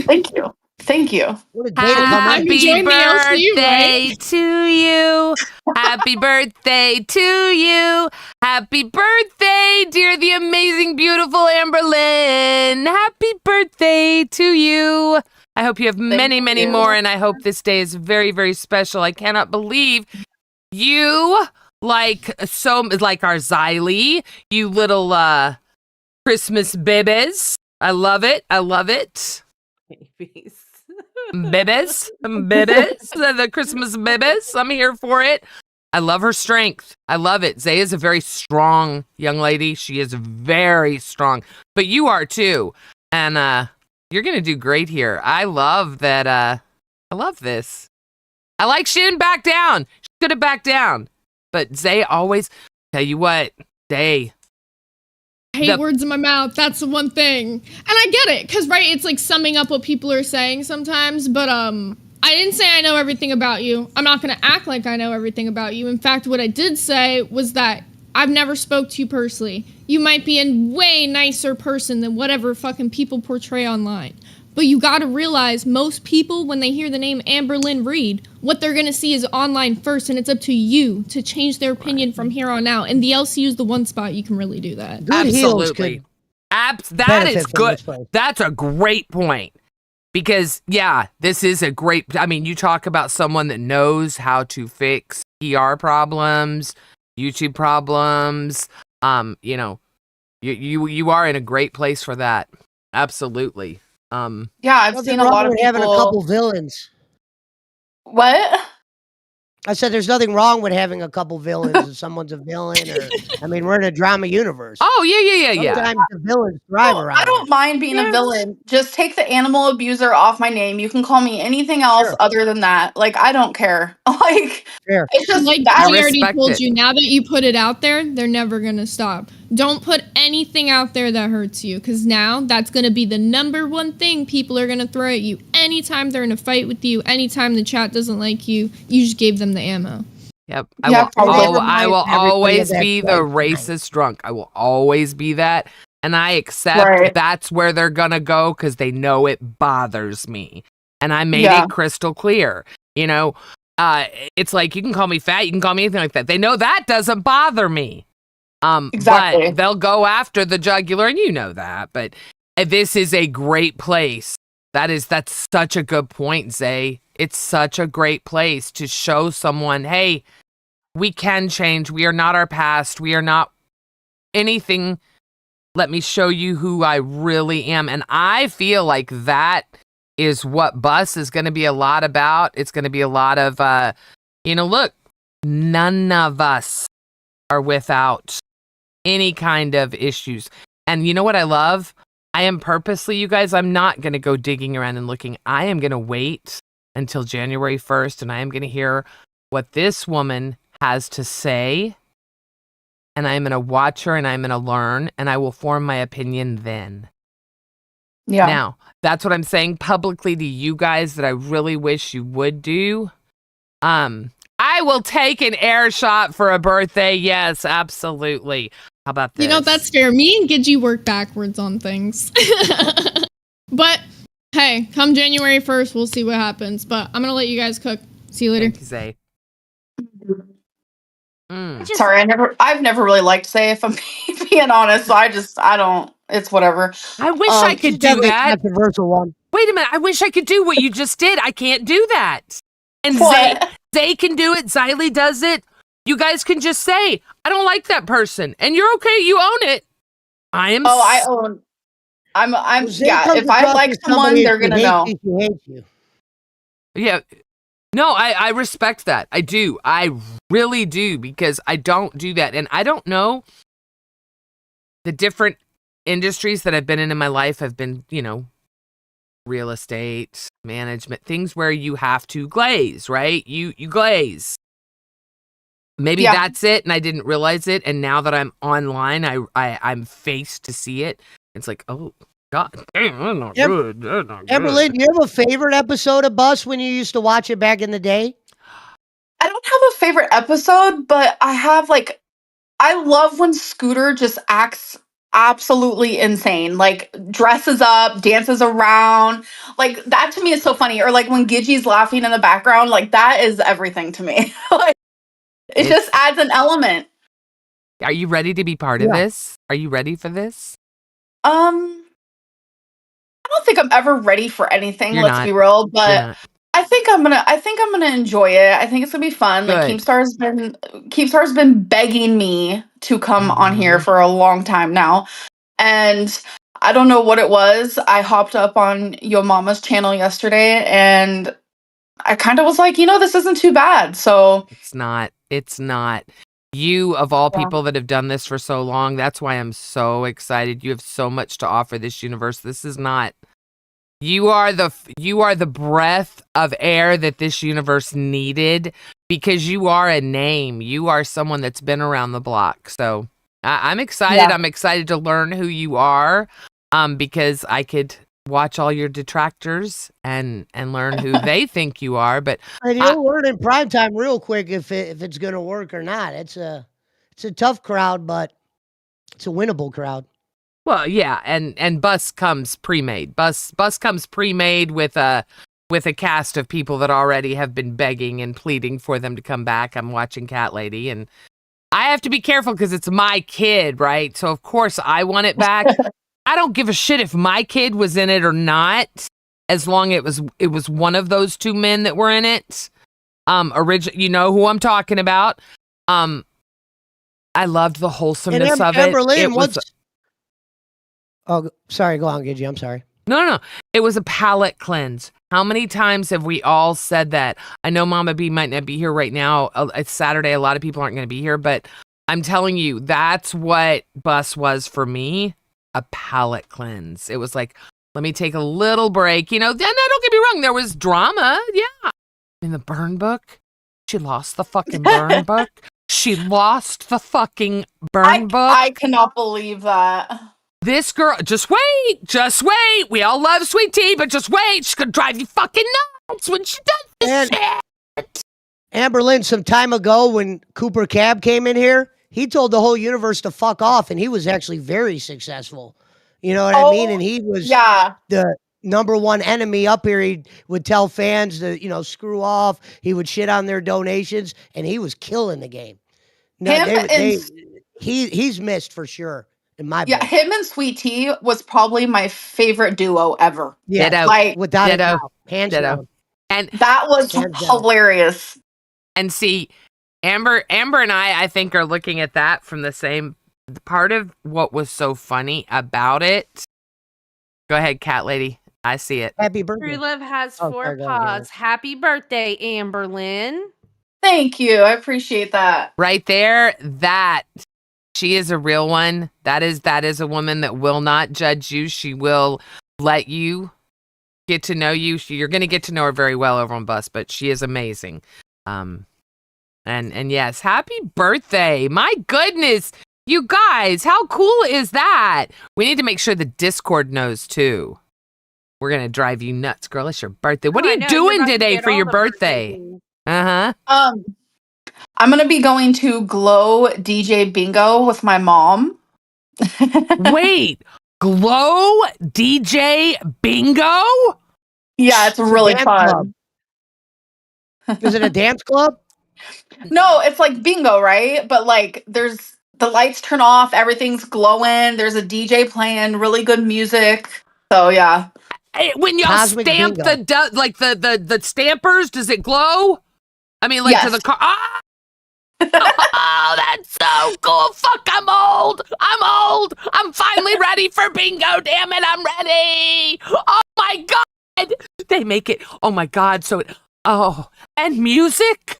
Thank you. Thank you. What a day to come Have in. you Happy joined the LCU, birthday right? to you. Happy birthday to you. Happy birthday, dear the amazing, beautiful Amberlynn. Happy birthday to you. I hope you have many, many you. more, and I hope this day is very, very special. I cannot believe you, like our Xylee, you little Christmas babies. I love it. I love it. Babies. Babies, the Christmas babies. I'm here for it. I love her strength. I love it. Zay is a very strong young lady. She is very strong, but you are too. And you're going to do great here. I love that. I love this. I like she didn't back down. She could have backed down, but Zay always, tell you what, Zay, I hate words in my mouth. That's the one thing. And I get it, because, right, it's like summing up what people are saying sometimes, but I didn't say I know everything about you. I'm not going to act like I know everything about you. In fact, what I did say was that I've never spoke to you personally. You might be a way nicer person than whatever fucking people portray online. But you gotta realize most people, when they hear the name Amberlynn Reed, what they're gonna see is online first, and it's up to you to change their opinion from here on out. And the LCU is the one spot you can really do that. Good heels Absolutely. could That benefit is from good. this place. That's a great point. Because, yeah, this is a great, I mean, you talk about someone that knows how to fix PR problems, YouTube problems, you know, you are in a great place for that. Absolutely. Yeah, I've Nothing seen a wrong lot of with people. having a couple villains. What? I said there's nothing wrong with having a couple villains if someone's a villain, or I mean, we're in a drama universe. Oh, yeah. Sometimes the villains thrive Well, around I don't it. mind being a villain. Just take the animal abuser off my name. You can call me anything else Sure. other than that. Like, I don't care. Like, Fair. it's just Like that. I already respect told it. you, now that you put it out there, they're never gonna stop. Don't put anything out there that hurts you, because now that's gonna be the number one thing people are gonna throw at you. Anytime they're in a fight with you, anytime the chat doesn't like you, you just gave them the ammo. Yep. Yeah, probably. I will Remind everybody always of that be the great racist drunk. I will always be that. And I accept Right. that's where they're going to go because they know it bothers me. And I made Yeah. it crystal clear. You know, it's like you can call me fat, you can call me anything like that. They know that doesn't bother me. Exactly. But they'll go after the jugular, and you know that. But this is a great place. That's such a good point, Zay. It's such a great place to show someone, hey, we can change. We are not our past. We are not anything. Let me show you who I really am. And I feel like that is what Bus is going to be a lot about. It's going to be a lot of, look, none of us are without any kind of issues. And you know what I love? I am purposely, you guys, I'm not going to go digging around and looking. I am going to wait until January 1st, and I am going to hear what this woman has to say, and I'm going to watch her, and I'm going to learn, and I will form my opinion then. Yeah. Now, that's what I'm saying publicly to you guys that I really wish you would do. I will take an air shot for a birthday. Yes, absolutely. How about this? You know, that's fair. Me and Gidgy work backwards on things. But hey, come January 1st, we'll see what happens. But I'm going to let you guys cook. See you later. Thank you, Zay. Sorry, I've never really liked Say, if I'm being honest. So I don't. It's whatever. I wish I could She's do definitely a that. controversial one. Wait a minute. I wish I could do what you just did. I can't do that. And What? Zay can do it. Xylee does it. You guys can just say, I don't like that person. And you're okay. You own it. I am. Oh, I own. I'm. Zay Yeah. comes If I across like as someone, somebody they're who gonna hates know. you, she hates you. Yeah. No, I respect that. I do. I really do, because I don't do that. And I don't know, the different industries that I've been in my life have been, real estate, management, things where you have to glaze, right? You glaze. Maybe Yeah. that's it, and I didn't realize it. And now that I'm online, I'm faced to see it. It's like, oh God, damn, that's not Yep. good. That's not Amberlynn, good. do you have a favorite episode of Bus when you used to watch it back in the day? I don't have a favorite episode, but I have I love when Scooter just acts absolutely insane. Like dresses up, dances around. Like that to me is so funny. Or like when Gidgy's laughing in the background, like that is everything to me. Like it It's- just adds an element. Are you ready to be part of Yeah. this? Are you ready for this? I don't think I'm ever ready for anything, You're let's not. be real, You're but not. I think I'm gonna enjoy it. I think it's gonna be fun. Like Good. Keemstar's been begging me to come on here Mhm. for a long time now. And I don't know what it was. I hopped up on Yo Mama's channel yesterday and I kind of was like, this isn't too bad. So It's not. It's not. You, of all Yeah. people that have done this for so long, that's why I'm so excited. You have so much to offer this universe. This is not. You are the breath of air that this universe needed, because you are a name. You are someone that's been around the block. So I'm excited. Yeah. I'm excited to learn who you are, because I could watch all your detractors and learn who they think you are. But And you'll learn in prime time real quick if it's gonna work or not. It's a tough crowd, but it's a winnable crowd. well, yeah, and Bus comes pre-made. Bus comes pre-made with a cast of people that already have been begging and pleading for them to come back. I'm watching Cat Lady, and I have to be careful because it's my kid, right? So of course I want it back. I don't give a shit if my kid was in it or not, as long it was one of those two men that were in it. You know who I'm talking about. I loved the wholesomeness of it. Amberlynn, It was Oh, sorry. Go on, Gidgy. I'm sorry. no. It was a palate cleanse. How many times have we all said that? I know Mama B might not be here right now. It's Saturday. A lot of people aren't going to be here, but I'm telling you, that's what Bus was for me. A palate cleanse. It was like, let me take a little break. You know, then don't get me wrong. There was drama. Yeah. In the burn book, she lost the fucking burn book. She lost the fucking burn book. I cannot believe that. This girl, just wait. We all love Sweet Tea, but just wait. She's gonna drive you fucking nuts when she does this shit. Amberlynn, some time ago when Cooper Cab came in here, he told the whole universe to fuck off, and he was actually very successful. You know what I mean? And he was the number one enemy up here. He would tell fans to, screw off. He would shit on their donations, and he was killing the game. No, he's missed for sure. In my book. Him and Sweet Tea was probably my favorite duo ever. Yeah, Ditto. Like without a doubt, hands down. And that was Hands down. hilarious. And see, Amber and I think are looking at that from the same part of what was so funny about it. Go ahead, Cat Lady. I see it. Happy birthday. True love has Oh, four sorry, go ahead, paws. Happy birthday, Amberlynn. Thank you. I appreciate that. Right there, that she is a real one. That is a woman that will not judge you. She will let you get to know you. You're going to get to know her very well over on Bus, but she is amazing. And yes, happy birthday. My goodness. You guys, how cool is that? We need to make sure the Discord knows too. We're going to drive you nuts, girl. It's your birthday. What are you doing today for your birthday? Uh-huh. I'm going to be going to Glow DJ Bingo with my mom. Wait, Glow DJ Bingo? Yeah, it's really fun. Is it a dance club? No, it's like bingo, right? But like there's the lights turn off, everything's glowing, there's a DJ playing really good music. So yeah. When y'all Cosmic stamp bingo. the stampers, does it glow? I mean, like to the car. Ah! Oh, that's so cool. Fuck, I'm old. I'm finally ready for bingo. Damn it, I'm ready. Oh my God. They make it. Oh my God. And music.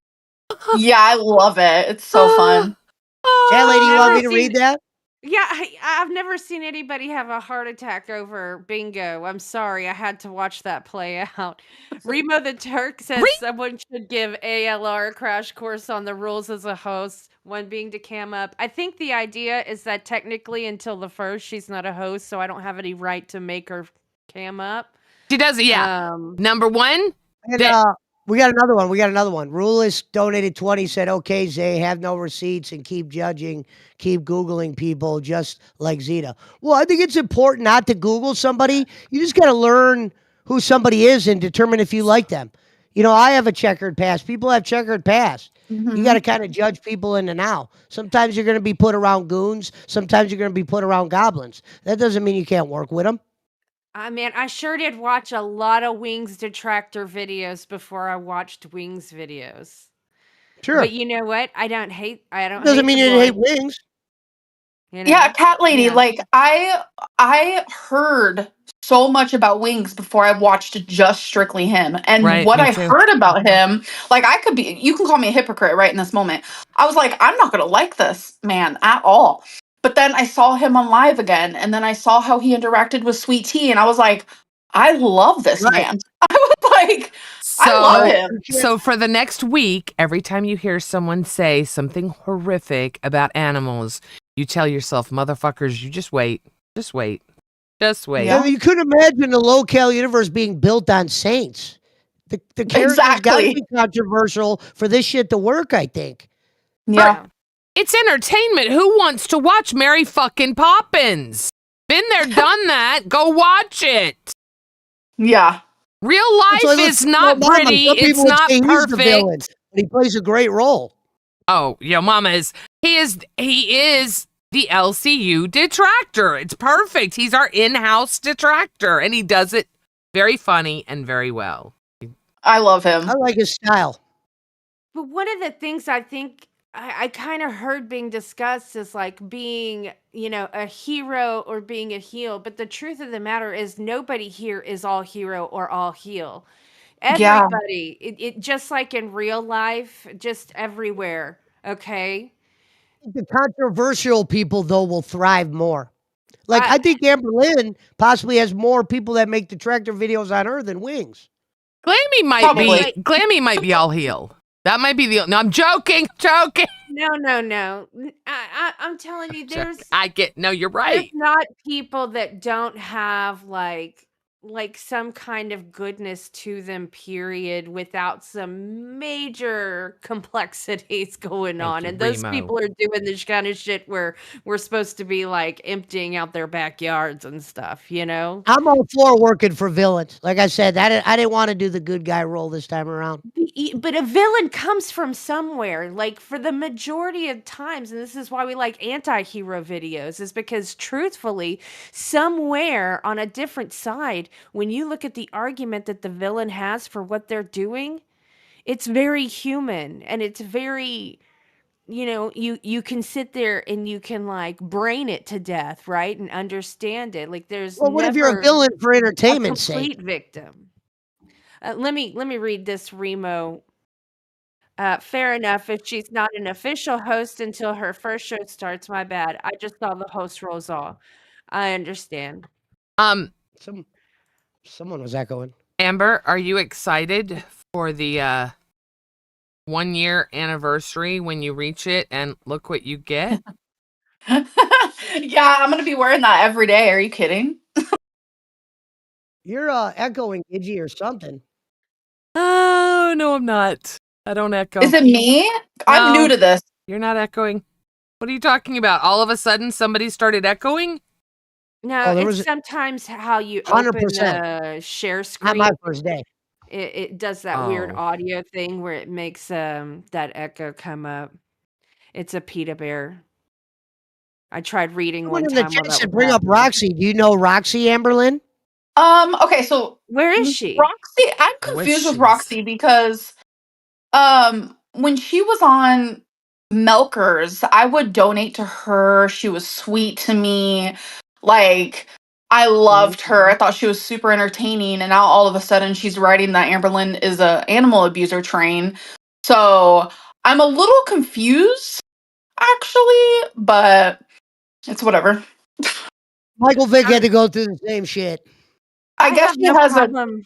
Yeah, I love it. It's so fun. Cat Lady, you want me to Never read that? Yeah, I've never seen anybody have a heart attack over bingo. I'm sorry, I had to watch that play out. Remo the Turk says someone should give ALR a crash course on the rules as a host, one being to cam up. I think the idea is that technically until the first, she's not a host, so I don't have any right to make her cam up. She does it, yeah. Number one. And, we got another one. Rulist donated 20, said, okay, Zay, have no receipts and keep judging, keep Googling people just like Zeta. Well, I think it's important not to Google somebody. You just got to learn who somebody is and determine if you like them. I have a checkered past. People have checkered past. Mm-hmm. You got to kind of judge people in the now. Sometimes you're going to be put around goons. Sometimes you're going to be put around goblins. That doesn't mean you can't work with them. I sure did watch a lot of Wings detractor videos before I watched Wings videos. Sure. But you know what? I don't hate. Doesn't mean you hate Wings. Yeah, Cat Lady, like I heard so much about Wings before I watched just strictly him. And what I heard about him, like you can call me a hypocrite right in this moment. I was like, I'm not going to like this man at all. But then I saw him on live again, and then I saw how he interacted with Sweet Tea, and I was like, I love this man. I was like, I love him. So for the next week, every time you hear someone say something horrific about animals, you tell yourself, motherfuckers, you just wait. Just wait. Just wait. Yeah. You couldn't imagine the locale universe being built on saints. The character's got to Exactly. be controversial for this shit to work, I think. Yeah. It's entertainment. Who wants to watch Mary fucking Poppins? Been there, done that. Go watch it. Yeah. Real life So I look is at not Mama. pretty. Some It's people would not say he's the villain, perfect. but he plays a great role. Oh, yo, mama is. He is the LCU detractor. It's perfect. He's our in-house detractor, and he does it very funny and very well. I love him. I like his style. But one of the things I think I kind of heard being discussed is like being, a hero or being a heel. But the truth of the matter is nobody here is all hero or all heel. Yeah. Everybody, it just like in real life, just everywhere. Okay. The controversial people, though, will thrive more. Like, I- I think Amber Lynn possibly has more people that make detractor videos on her than Wings. Glammy might be all heel. That might be the. No, I'm joking. Joking. No. I'm telling you, You're there's right. not people that don't have like some kind of goodness to them, period, without some major complexities going Thank on. you, And those Remo. people are doing this kind of shit where we're supposed to be like emptying out their backyards and stuff, I'm all for working for villains. Like I said, I didn't want to do the good guy role this time around. But a villain comes from somewhere. Like for the majority of times, and this is why we like anti-hero videos, is because truthfully, somewhere on a different side, when you look at the argument that the villain has for what they're doing, it's very human and it's very, you can sit there and you can like brain it to death, right? And understand it. Like there's Well, what if you're a never villain for a entertainment's sake? complete victim. Let me read this, Remo. Fair enough. If she's not an official host until her first show starts, my bad. I just saw the host rolls off. I understand. Someone was echoing. Amber, are you excited for the 1 year anniversary when you reach it and look what you get? Yeah, I'm gonna be wearing that every day. Are you kidding? You're echoing, Gidgy, or something. Oh, no, I'm not. I don't echo. Is it me? I'm No. new to this. You're not echoing. What are you talking about? All of a sudden somebody started echoing? No, Oh, there it's was sometimes how you open 100%. the share Not screen. my first day. It does that weird Oh. audio thing where it makes that echo come up. It's a pita bear. I tried reading Someone one in the time while chat that said was bring up happening. Roxy. Do you know Roxy, Amberlyn? Okay, so Where is she? Roxy, I'm Where confused with she's- Roxy because when she was on Milkers, I would donate to her. She was sweet to me. Like I loved her. I thought she was super entertaining, and now all of a sudden she's writing that Amberlyn is a animal abuser train. So I'm a little confused, actually, but it's whatever. Michael Vick had to go through the same shit. I guess have no problem.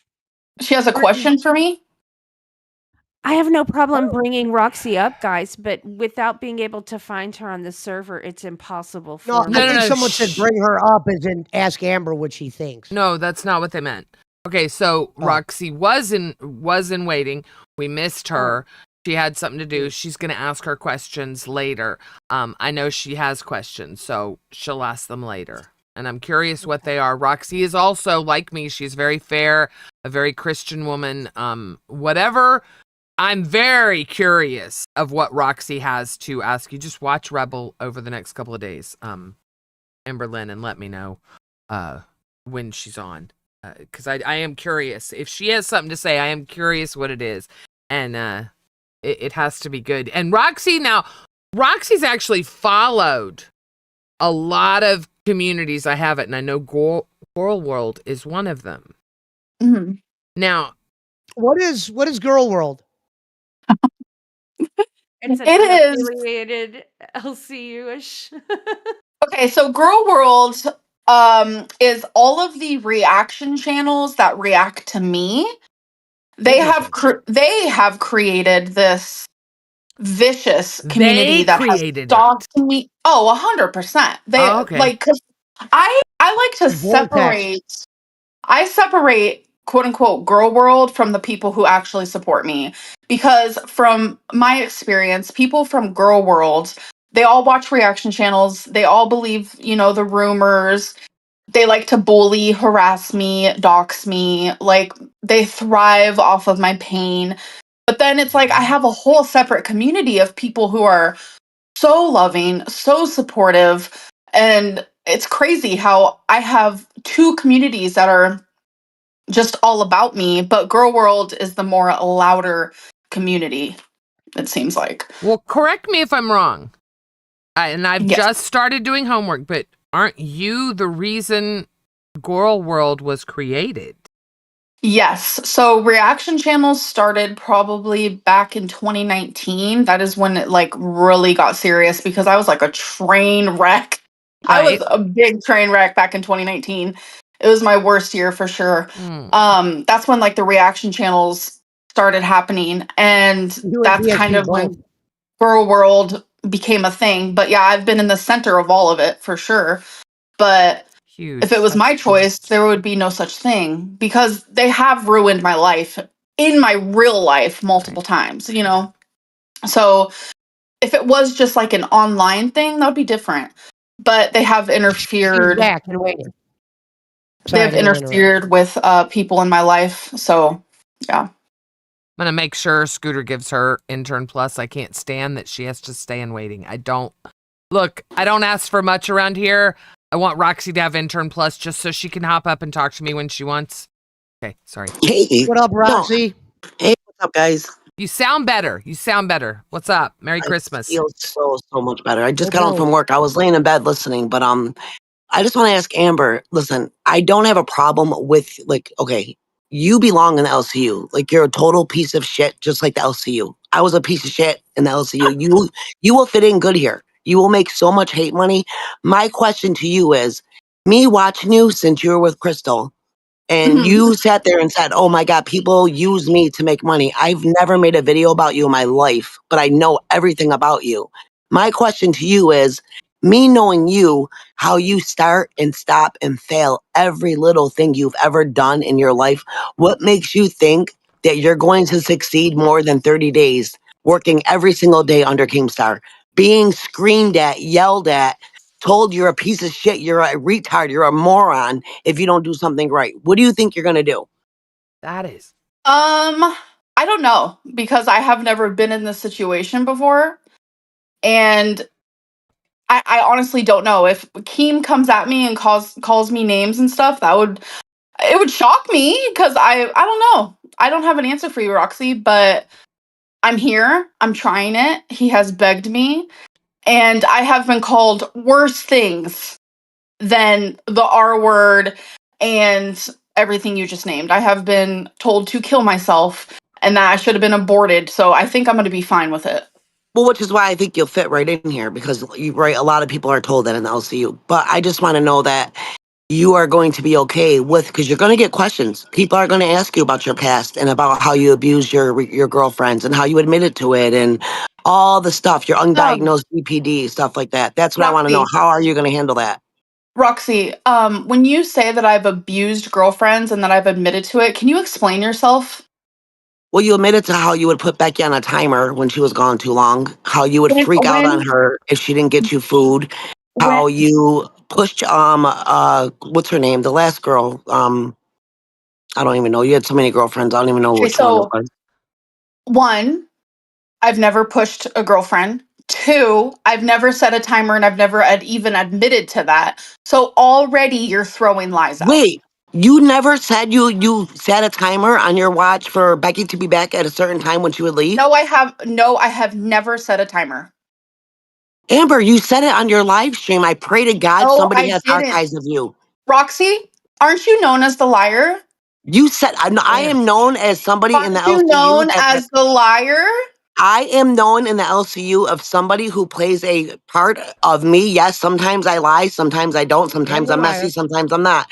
she has a question for me. I have no problem bringing Roxy up, guys, but without being able to find her on the server, it's impossible for No, me. I think no, someone said shh. bring her up as in ask Amber what she thinks. No, that's not what they meant. Okay, so Oh. Roxy was in waiting. We missed her. She had something to do. She's gonna ask her questions later. I know she has questions, so she'll ask them later. And I'm curious what they are. Roxy is also like me. She's very fair, a very Christian woman. Whatever. I'm very curious of what Roxy has to ask you. Just watch Rebel over the next couple of days, Amberlyn, and let me know when she's on. Because I am curious. If she has something to say, I am curious what it is. And it has to be good. And Roxy's actually followed a lot of communities. I have it, and I know Girl World is one of them. Mhm. Now, What is Girl World? It's an It is. unaffiliated LCU-ish. Okay, so Girl World is all of the reaction channels that react to me. They have created this vicious community They that has created it. stalked me. Oh, 100%. They Oh, okay. like, cause I like to Vortex. separate quote unquote girl world from the people who actually support me, because from my experience, people from girl world, they all watch reaction channels, they all believe, the rumors, they like to bully, harass me, dox me, like they thrive off of my pain. But then it's like I have a whole separate community of people who are so loving, so supportive, and it's crazy how I have two communities that are just all about me, but Girl World is the more louder community, it seems like. Well, correct me if I'm wrong. And I've Yes. just started doing homework, but aren't you the reason Girl World was created? Yes. So reaction channels started probably back in 2019. That is when it like really got serious because I was like a train wreck. I was Right. a big train wreck back in 2019. It was my worst year for sure. That's when like the reaction channels started happening, and You and that's kind DSP of when both. Girl World became a thing. But yeah, I've been in the center of all of it for sure. But Huge. if it was That's my choice, huge. there would be no such thing because they have ruined my life in my real life multiple times, So if it was just like an online thing, that would be different. But they have He's interfered. back and waiting. They have interfered with people in my life. So yeah. I'm gonna make sure Scooter gives her intern plus. I can't stand that she has to stay in waiting. I don't ask for much around here. I want Roxy to have intern plus just so she can hop up and talk to me when she wants. Okay, sorry. Hey, What up, Roxy? hey, what's up, guys? You sound better. What's up? Merry I Christmas. feel so much better. I just No got home from work. I was laying in bed listening, but I just want to ask Amber. Listen, I don't have a problem with okay, you belong in the LCU. Like you're a total piece of shit, just like the LCU. I was a piece of shit in the LCU. You will fit in good here. You will make so much hate money. My question to you is, me watching you since you were with Crystal. And Mhm. you sat there and said, "Oh my God, people use me to make money." I've never made a video about you in my life, but I know everything about you. My question to you is, me knowing you, how you start and stop and fail every little thing you've ever done in your life, what makes you think that you're going to succeed more than 30 days working every single day under Keemstar, being screamed at, yelled at, told you're a piece of shit, you're a retard, you're a moron if you don't do something right? What do you think you're gonna do? That is. I don't know because I have never been in this situation before. And I honestly don't know. If Keem comes at me and calls me names and stuff, it would shock me because I don't know. I don't have an answer for you, Roxy, but I'm here. I'm trying it. He has begged me, and I have been called worse things than the R word and everything you just named. I have been told to kill myself and that I should have been aborted. So I think I'm going to be fine with it. Well, which is why I think you'll fit right in here because you right. A lot of people are told that in the LCU, but I just want to know that you are going to be okay with because you're going to get questions. People are going to ask you about your past and about how you abused your girlfriends and how you admitted to it and all the stuff, your undiagnosed BPD, stuff like that. That's what I want to know. Roxy, How are you going to handle that? Roxy, when you say that I've abused girlfriends and that I've admitted to it, can you explain yourself? Well, you admitted to how you would put Becky on a timer when she was gone too long, how you would When, freak out on when, her if she didn't get you food, when how you pushed what's her name? The last girl. I don't even know. You had so many girlfriends. I don't even know okay, which one it so was. one, I've never pushed a girlfriend. Two, I've never set a timer and I've never even admitted to that. So already you're throwing lies out. Wait, you never said you set a timer on your watch for Becky to be back at a certain time when she would leave? No, I have never set a timer. Amber, you said it on your live stream. I pray to God No, somebody I has didn't. archives of you. Roxy, aren't you known as the liar? You said I am known as somebody in the Aren't you LCU known that as the liar? I am known in the LCU of somebody who plays a part of me. Yes, sometimes I lie, sometimes I don't, sometimes a I'm messy, liar. sometimes I'm not.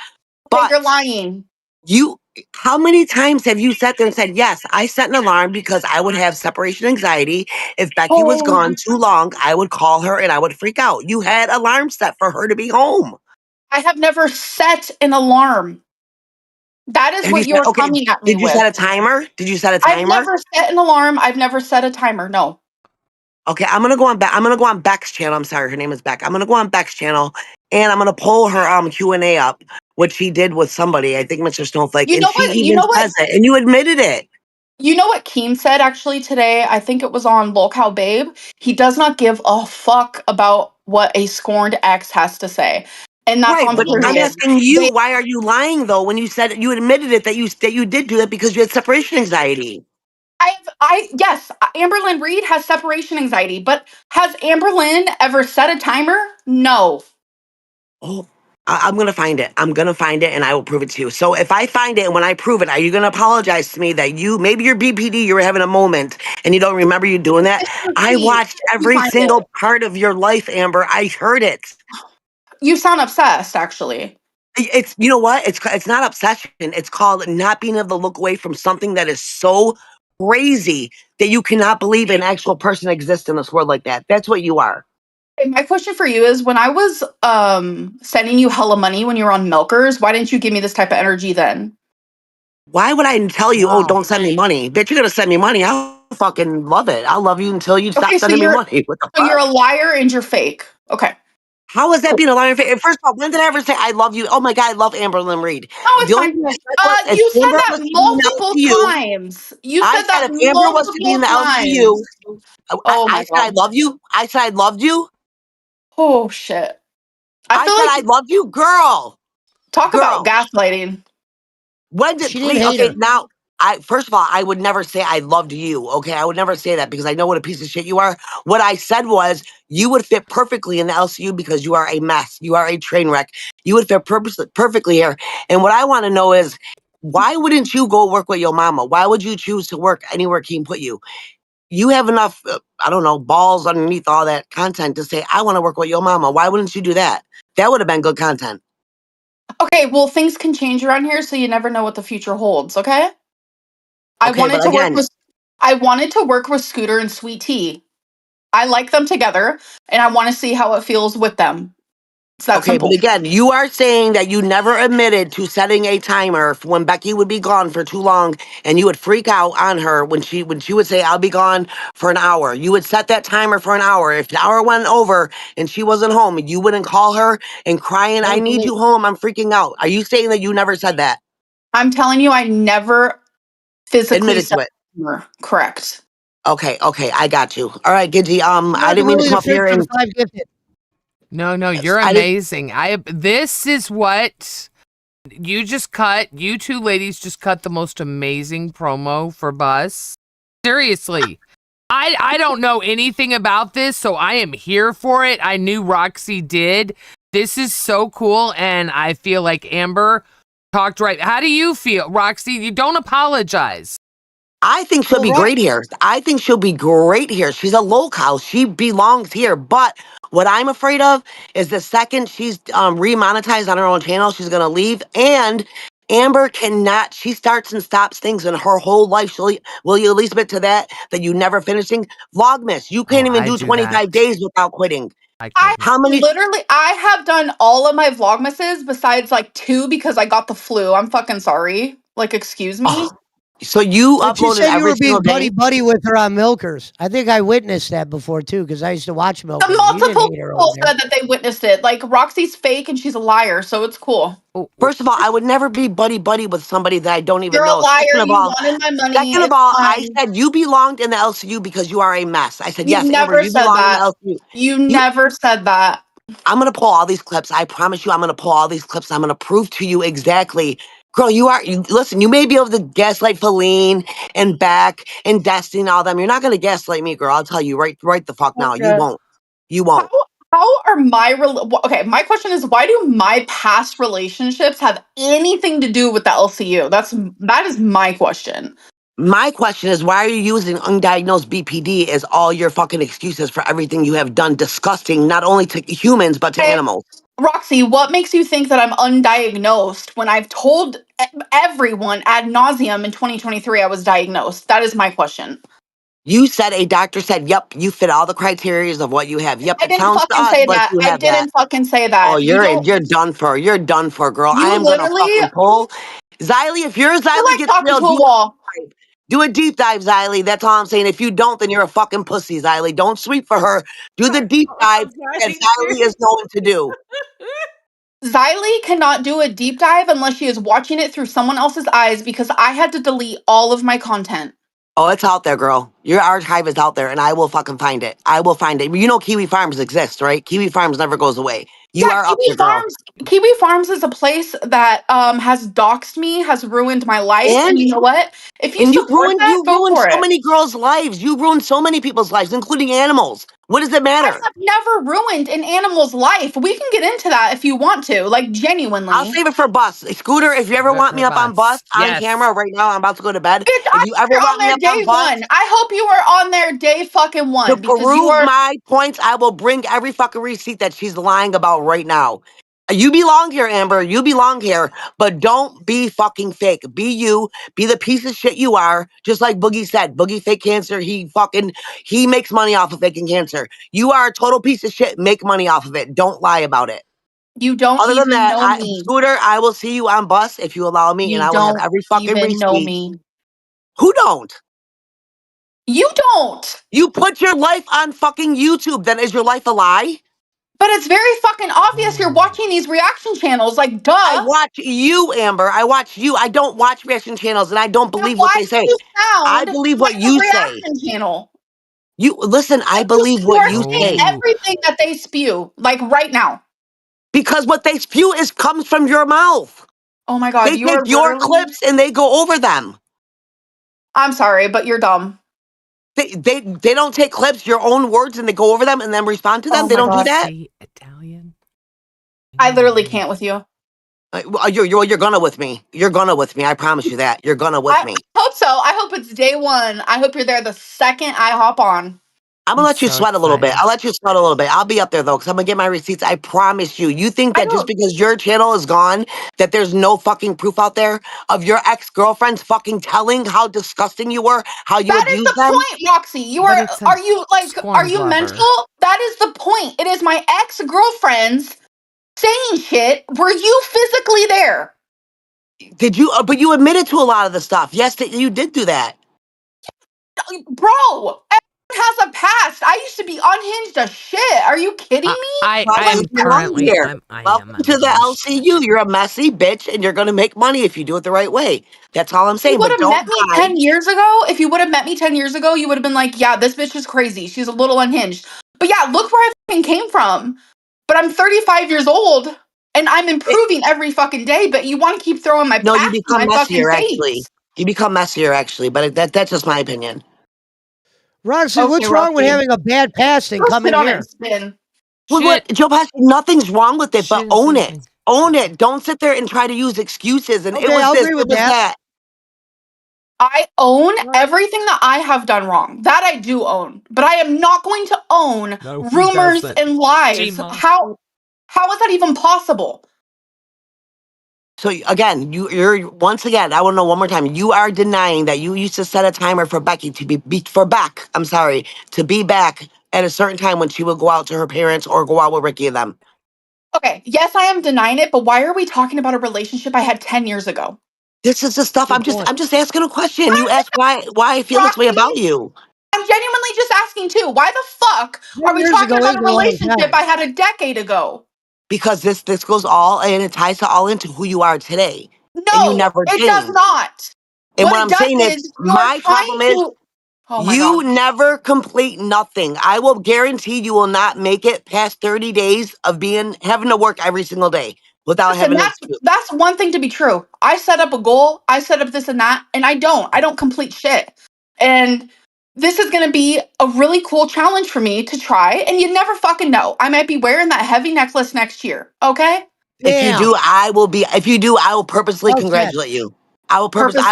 Okay, But you're lying. you How many times have you sat there and said, yes, I set an alarm because I would have separation anxiety. If Becky was Oh, gone too long, I would call her and I would freak out. You had alarms set for her to be home. I have never set an alarm. That is Have you what set, you're okay, coming at me did you with. set a timer? Did you set a I've timer? never set an alarm. I've never set a timer. No. Okay, I'm gonna go on Beck's channel. I'm sorry, her name is Beck. I'm gonna go on Beck's channel and I'm gonna pull her Q&A up, which she did with somebody, I think Mr. Snowflake, You and know she what? You even know what? says it, and you admitted it. You know what Keem said actually today? I think it was on Lolcow Babe. He does not give a fuck about what a scorned ex has to say. And that's Right, on but I'm period. asking you, They, why are you lying though when you said you admitted it that you did do that because you had separation anxiety? yes, Amberlynn Reed has separation anxiety, but has Amberlynn ever set a timer? No. Oh, I'm gonna find it. I'm gonna find it and I will prove it to you. So if I find it and when I prove it, are you gonna apologize to me that maybe you're BPD, you were having a moment and you don't remember you doing that? Mr. I P, watched let me every find it. single part of your life, Amber. I heard it. You sound obsessed, actually. It's, you know what? It's not obsession. It's called not being able to look away from something that is so crazy that you cannot believe an actual person exists in this world like that. That's what you are. Okay, my question for you is when I was sending you hella money when you were on Milkers, why didn't you give me this type of energy then? Why would I tell you, oh, Wow. don't send me money? Bitch, you're gonna send me money. I'll fucking love it. I'll love you until you stop Okay, so sending me you're money. What the so you're a fuck? liar and you're fake. Okay. How is that being a liar? First of all, when did I ever say I love you? Oh my God, I love Amberlynn Reed. No, it's The only fine. thing I said was if You said Amber that was to be in the multiple LCU, times. You I said said that if Amber was to be in multiple the LCU, times. Oh I my said I god. love you. I said I loved you. Oh shit. I I feel said like I loved you, girl. talk about Girl. gaslighting. When did She didn't please? hate Okay, her. now first of all, I would never say I loved you. Okay, I would never say that because I know what a piece of shit you are. What I said was you would fit perfectly in the LCU because you are a mess. You are a train wreck. You would fit perfectly here. And what I want to know is why wouldn't you go work with your mama? Why would you choose to work anywhere Keem put you? You have enough, I don't know, balls underneath all that content to say I want to work with your mama. Why wouldn't you do that? That would have been good content. Okay, well things can change around here, so you never know what the future holds, okay? I Okay, wanted but to work again, with I wanted to work with Scooter and Sweet Tea. I like them together and I want to see how it feels with them. It's that okay, but simple. again, you are saying that you never admitted to setting a timer for when Becky would be gone for too long, and you would freak out on her when she would say, "I'll be gone for an hour." You would set that timer for an hour. If the hour went over and she wasn't home, you wouldn't call her and crying, "I need you home. I'm freaking out." Are you saying that you never said that? I'm telling you, I never physically Admitted to said it. timer. Correct. Okay, I got you. All right, Gidgy. I didn't mean to Really come the up fit here for the and 5 gifted. No, you're I didn't. amazing. This is what you two ladies just cut the most amazing promo for Bus. Seriously. I don't know anything about this, so I am here for it. I knew Roxy did. This is so cool, and I feel like Amber talked right. How do you feel, Roxy? You don't apologize. I think she'll Well, be great here. I think she'll be great here. She's a local. She belongs here. But what I'm afraid of is the second she's remonetized on her own channel, she's gonna leave. And Amber cannot. She starts and stops things in her whole life. Will you at least admit to that you never finishing Vlogmas? You can't Oh, even I do do that. 25 days without quitting. I I couldn't. How many? literally I have done all of my vlogmases besides like 2 because I got the flu. I'm fucking sorry. Like excuse me. Oh, so you But you uploaded said you every were being single day? buddy with her on Milkers. I think I witnessed that before too, because I used to watch The Milkers. You didn't multiple hate her over people there. said that they witnessed it. Like Roxy's fake and she's a liar, so it's cool. Oh, First of all, I would never be buddy with somebody that I don't even You're a know. liar. You wanted my money. Second of It's all, I fine. said you belonged in the LCU because you are a mess. I said, You yes, Amber, never you said belong in the that. LCU. You You, never said that. I'm gonna pull all these clips. I promise you, I'm gonna pull all these clips. I'm gonna prove to you exactly. Girl, listen, you may be able to gaslight Feline and Beck and Destiny and all them. You're not gonna gaslight me, girl. I'll tell you right the fuck now. You Okay. won't. You How won't. how are okay, my question is why do my past relationships have anything to do with the LCU? That is my question. My question is, why are you using undiagnosed BPD as all your fucking excuses for everything you have done disgusting, not only to humans, but to Okay. animals? Roxy, what makes you think that I'm undiagnosed when I've told everyone ad nauseum in 2023 I was diagnosed? That is my question. You said a doctor said, "Yep, you fit all the criteria of what you have." Yep, I it didn't sounds to fucking us say like that. you I have that. didn't fucking say Oh, that. You don't. you're done for. You're done for, girl. I You am gonna literally. fucking pull. Xylee, if your You're Xylee like gets talking real, to a wall. do a deep dive, Xylee. That's all I'm saying. If you don't, then you're a fucking pussy, Xylee. Don't sweep for her. Do the deep dive that Xylee is known to do. Xylee cannot do a deep dive unless she is watching it through someone else's eyes because I had to delete all of my content. Oh, it's out there, girl. Your archive is out there, and I will fucking find it. I will find it. You know Kiwi Farms exists, right? Kiwi Farms never goes away. You Yeah, are up there, girl. Kiwi Farms is a place that has doxed me, has ruined my life, and And you know what? If you and you support that, ruined go for so it. many girls' lives. You ruined so many people's lives, including animals. What does it I matter? have never ruined an animal's life. We can get into that if you want to, like genuinely. I'll save it for bus. Scooter, if you ever Save it want for me up on bus on Yes. camera right now, I'm about to go to bed. Bitch, If you ever you're want on me there up on day bus one. I hope you are on there day fucking to one because you prove are. my points, I will bring every fucking receipt that she's lying about right now. You belong here, Amber. You belong here, but don't be fucking fake. Be you. Be the piece of shit you are. Just like Boogie said, Boogie fake cancer. He makes money off of faking cancer. You are a total piece of shit. Make money off of it. Don't lie about it. You don't Other than even that, know me. Scooter, I will see you on bus if you allow me, and You I will have don't every fucking even know receipt. me. Who don't? You don't. You put your life on fucking YouTube. Then is your life a lie? But it's very fucking obvious you're watching these reaction channels. Like, duh. I watch you, Amber. I watch you. I don't watch reaction channels, and I don't Then believe what why they do say. you I sound believe like what a you say. reaction channel? You listen. I You believe what you saying say everything that they spew, like right now. because what they spew is comes from your mouth. Oh my god, They you are take your literally. clips and they go over them. I'm sorry, but you're dumb. They don't take clips, your own words, and they go over them and then respond to them. Oh They my don't do God. that. See Italian. I literally can't with you. You're gonna with me. You're gonna with me. I promise you that. You're gonna with I me. hope so. I hope it's day one. I hope you're there the second I hop on. I'm gonna I'm let you so sweat a little bit. excited. I'll let you sweat a little bit. I'll be up there though, because I'm gonna get my receipts. I promise you. You think I that just don't. because your channel is gone, that there's no fucking proof out there of your ex-girlfriends fucking telling how disgusting you were, how you That is abused the them? point, Roxy. You But are. it's a Are you like? Are scorned you lover. mental? That is the point. It is my ex-girlfriends saying shit. Were you physically there? Did you? But you admitted to a lot of the stuff. Yes, that you did do that. Bro, everyone has a past. I used to be unhinged as shit. Are you kidding me? I Why am you belong currently here? I am Welcome to the unhinged. LCU. You're a messy bitch, and you're gonna make money if you do it the right way. That's all I'm If you saying. would But have don't met me hide. 10 years ago, if you would have met me 10 years ago, you would have been like, yeah, this bitch is crazy. She's a little unhinged. But yeah, look where I fucking came from. But I'm 35 years old and I'm improving every fucking day, but you want to keep throwing my No, you past in become my fucking messier actually. face. You become messier actually, but that's just my opinion. Roxy, Okay, what's wrong with Roxy. having a bad past and Go come sit in on it here? and spin. What Joe Pesci, nothing's wrong with it, She but didn't own say it. anything. Own it. Don't sit there and try to use excuses and it Okay, was I'll this, agree it with was that. that. I own everything that I have done wrong. That I do own. But I am not going to own No, he rumors doesn't. and lies. Gma. How is that even possible? So again, you're once again, I want to know one more time. You are denying that you used to set a timer for Becky to be for Beck. I'm sorry, to be back at a certain time when she would go out to her parents or go out with Ricky and them. Okay, yes, I am denying it, but why are we talking about a relationship I had 10 years ago? This is the stuff Good I'm point. just asking a question. You ask why I feel this way Roxy, about you. I'm genuinely just asking too. Why the fuck 10 are we years talking ago about is a a long relationship time. I had a decade ago? Because this goes all and it ties to all into who you are today. And you No, never it does changed. not. And What what it I'm does saying is is you're my problem trying is to. Oh my you god. never complete nothing. I will guarantee you will not make it past 30 days of having to work every single day without Listen, having an excuse. that's one thing to be true. I set up a goal, I set up this and that, and I don't complete shit. And this is going to be a really cool challenge for me to try, and you never fucking know. I might be wearing that heavy necklace next year, okay? If you Damn. do, I will purposely Okay. congratulate you. I will Purposely.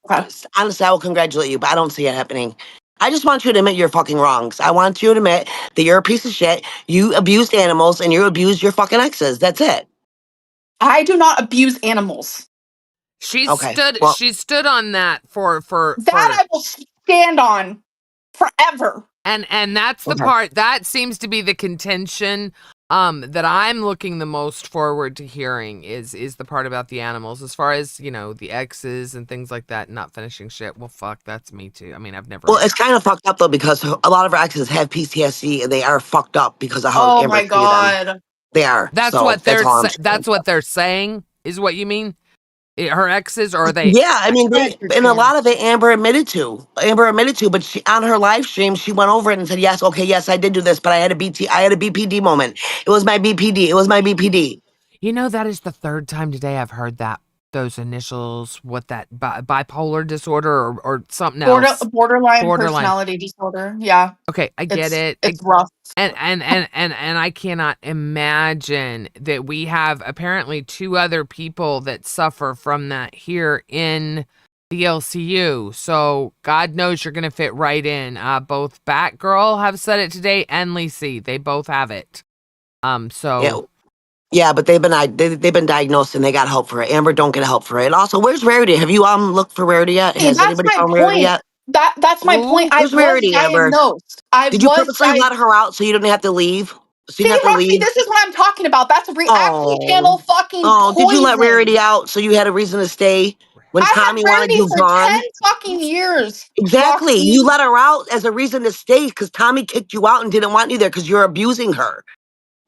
Okay. honestly, I will congratulate you, but I don't see it happening. I just want you to admit your fucking wrongs. I want you to admit that you're a piece of shit. You abused animals and you abused your fucking exes. That's it. I do not abuse animals. She Okay, stood. well- She stood on that for That I will stand on forever. and that's the Okay. part that seems to be the contention that I'm looking the most forward to hearing is the part about the animals. As far as, you know, the exes and things like that, not finishing shit. Well, fuck, that's me too. I mean, I've never. Well, it's kind of fucked up though because a lot of our exes have PTSD and they are fucked up because of how Oh Amber my treated them. god. They are. That's So what they're. all I'm That's what they're saying. Is what you mean? Her exes, or are they? Yeah, I mean, Right, and a Christine. lot of it Amber admitted to. But she, on her live stream, she went over it and said, "Yes, okay, yes, I did do this, but I had a BPD moment. It was my BPD. It was my BPD." You know, that is the third time today I've heard that. Those initials, what that bipolar disorder or something else. Borderline Borderline. personality disorder. Yeah. Okay, I get it. It's rough. And I cannot imagine that we have apparently 2 other people that suffer from that here in the LCU. So God knows you're gonna fit right in. Both Batgirl have said it today and Lacey. They both have it. So Yeah, but they've been diagnosed and they got help for it. Amber don't get help for it. Also, where's Rarity? Have you looked for Rarity yet? See, Has that's anybody my found Rarity point. yet? That's my Ooh, point. I who's was Rarity, Amber? diagnosed. Did you purposely let her out so you didn't have to leave? So you See, didn't have to Roxy, leave? this is what I'm talking about. That's actually channel fucking Oh, poison. did you let Rarity out so you had a reason to stay when I had Tommy wanted Rarity you for gone? 10 fucking years. Exactly. Roxy. You let her out as a reason to stay because Tommy kicked you out and didn't want you there because you're abusing her.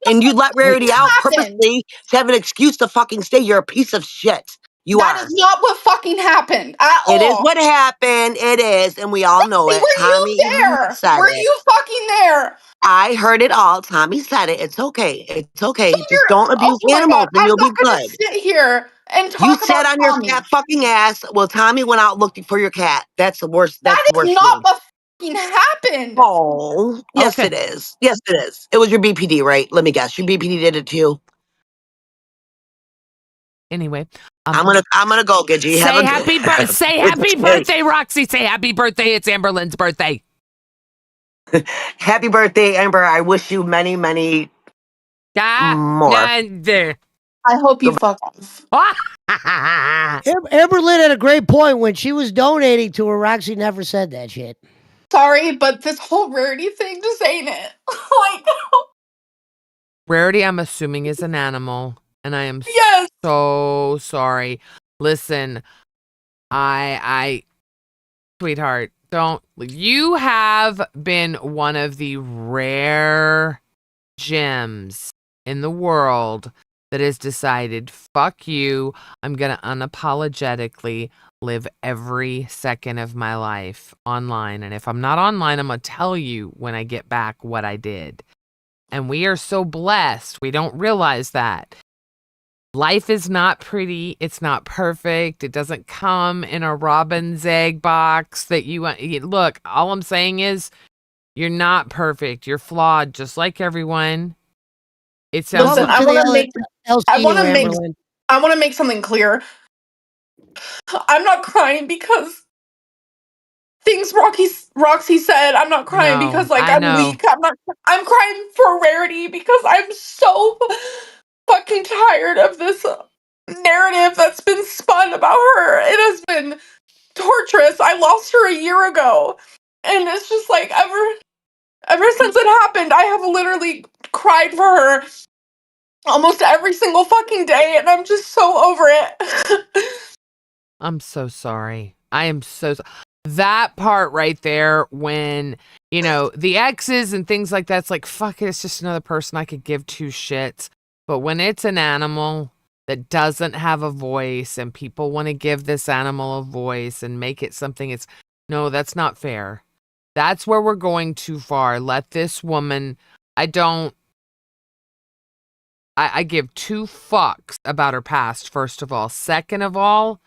And you let Rarity out happened. purposely to have an excuse to fucking stay. You're a piece of shit. That is not what fucking happened at all. It is what happened. It is, and we all know it. Were Tommy you there? even said Were it. you fucking there? I heard it all. Tommy said it. It's okay. It's okay. Just don't abuse Oh my animals God, and you'll I'm be not gonna good. sit here and talk You about sat on your Tommy. fat fucking ass. Well, Tommy went out looking for your cat. That's the worst. That's That the worst. is not what fucking happened. Oh, yes, Okay. it is. Yes, it is. It was your BPD, right? Let me guess. Your BPD did it too. anyway, I'm gonna go, Gidgy. say happy birthday, Roxy. Say happy birthday. It's Amberlynn's birthday. Happy birthday, Amber. I wish you many, many more. I hope you fuck off. Amberlynn had a great point when she was donating to her. Roxy never said that shit. Sorry, but this whole Rarity thing just ain't it. Like, Rarity, I'm assuming, is an animal, and I am yes. so sorry. Listen, I, sweetheart, don't. You have been one of the rare gems in the world that has decided, fuck you, I'm gonna unapologetically live every second of my life online. And if I'm not online, I'm gonna tell you when I get back what I did. And we are so blessed. We don't realize that. Life is not pretty. It's not perfect. It doesn't come in a robin's egg box that you want. Look, all I'm saying is you're not perfect. You're flawed just like everyone. It sounds Listen, like I want to make something clear. I'm not crying because things Roxy said. I'm not crying No, because I I'm know. weak. I'm crying for Rarity because I'm so fucking tired of this narrative that's been spun about her. It has been torturous. I lost her a year ago, and it's just like ever since it happened, I have literally cried for her almost every single fucking day, and I'm just so over it. I'm so sorry. I am so that part right there when, you know, the exes and things like that's like, fuck it, it's just another person I could give 2 shits. But when it's an animal that doesn't have a voice and people want to give this animal a voice and make it something, it's no, that's not fair. That's where we're going too far. Let this woman, I give 2 fucks about her past, first of all. Second of all,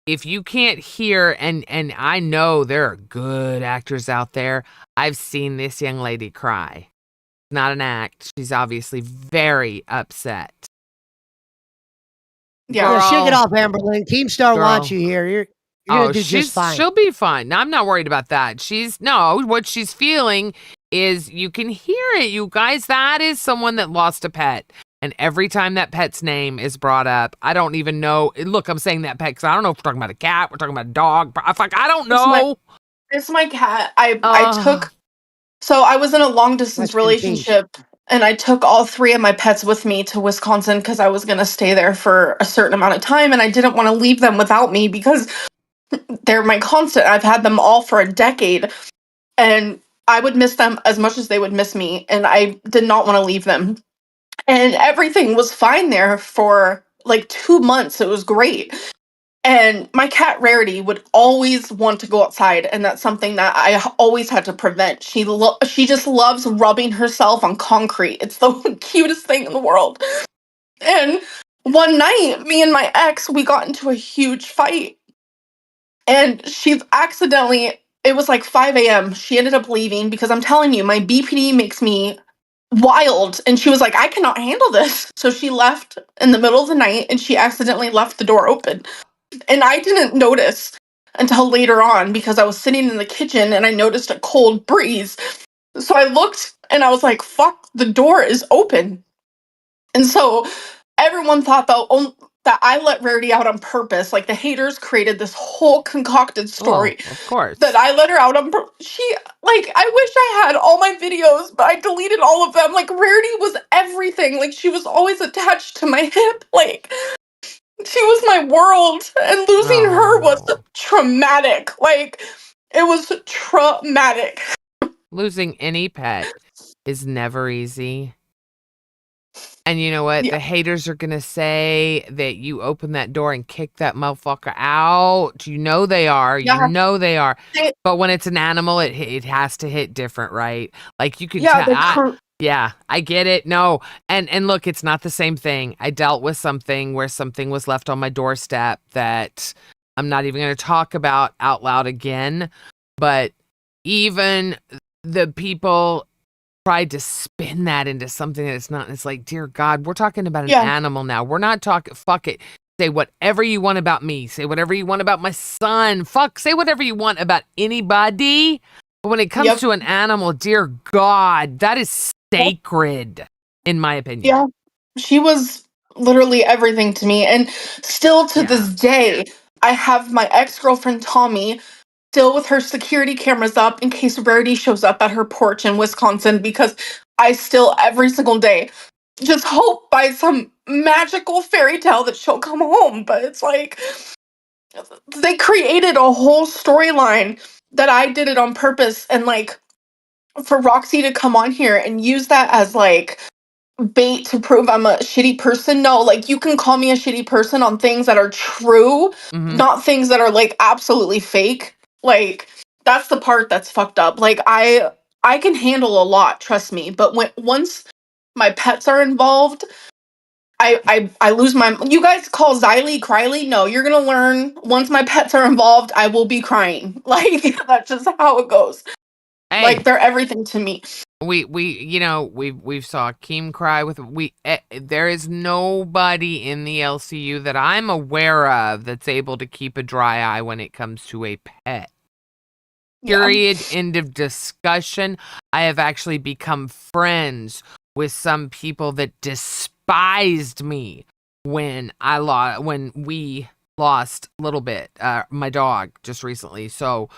if you can't hear, and I know there are good actors out there, I've seen this young lady cry. It's not an act. She's obviously very upset. Yeah. Yeah, shake it Girl. off, Amberlynn. Keemstar Girl. wants you here. You're gonna do just fine. She'll be fine. No, I'm not worried about that. What she's feeling is you can hear it, you guys. That is someone that lost a pet. And every time that pet's name is brought up, I don't even know. Look, I'm saying that pet because I don't know if we're talking about a cat, we're talking about a dog. I don't know. It's my cat. I was in a long distance relationship, and I took all 3 of my pets with me to Wisconsin because I was going to stay there for a certain amount of time, and I didn't want to leave them without me because they're my constant. I've had them all for a decade, and I would miss them as much as they would miss me, and I did not want to leave them. And everything was fine there for like 2 months. It was great. And my cat Rarity would always want to go outside, and that's something that I always had to prevent. She just loves rubbing herself on concrete. It's the cutest thing in the world. And one night, me and my ex, we got into a huge fight. And she accidentally, it was like 5 a.m. She ended up leaving because I'm telling you, my BPD makes me wild. And she was like, I cannot handle this. So she left in the middle of the night, and she accidentally left the door open. And I didn't notice until later on because I was sitting in the kitchen and I noticed a cold breeze. So I looked and I was like, fuck, the door is open. And so everyone thought that I let Rarity out on purpose. Like, the haters created this whole concocted story. Oh, of course. That I let her out on purpose. I wish I had all my videos, but I deleted all of them. Like, Rarity was everything. Like, she was always attached to my hip. Like, she was my world, and losing her was traumatic. Like, it was traumatic. Losing any pet is never easy. And you know what? Yeah. The haters are going to say that you open that door and kick that motherfucker out. You know they are. Yeah. You know they are. They- But when it's an animal, it has to hit different, right? Like, you can Yeah, I get it. No. And look, it's not the same thing. I dealt with something where something was left on my doorstep that I'm not even going to talk about out loud again. But even the people tried to spin that into something that it's not. And it's like, dear God, we're talking about an animal now. We're not talking, fuck it. Say whatever you want about me. Say whatever you want about my son. Say whatever you want about anybody. But when it comes to an animal, dear God, that is sacred, in my opinion. Yeah. She was literally everything to me. And still to this day, I have my ex-girlfriend Tommy still with her security cameras up in case Rarity shows up at her porch in Wisconsin, because I still, every single day, just hope by some magical fairy tale that she'll come home. But it's like, they created a whole storyline that I did it on purpose, and like, for Roxy to come on here and use that as like bait to prove I'm a shitty person. No, like, you can call me a shitty person on things that are true, not things that are like absolutely fake. Like, that's the part that's fucked up. Like, I can handle a lot, trust me, but once my pets are involved, I lose my. You guys call Xylee cryly? No, you're gonna learn. Once my pets are involved, I will be crying. Like, that's just how it goes. Hey, like, they're everything to me. We've saw Keem cry with there is nobody in the LCU that I'm aware of that's able to keep a dry eye when it comes to a pet. Period. End of discussion. I have actually become friends with some people that despised me when we lost a little bit, my dog just recently. So,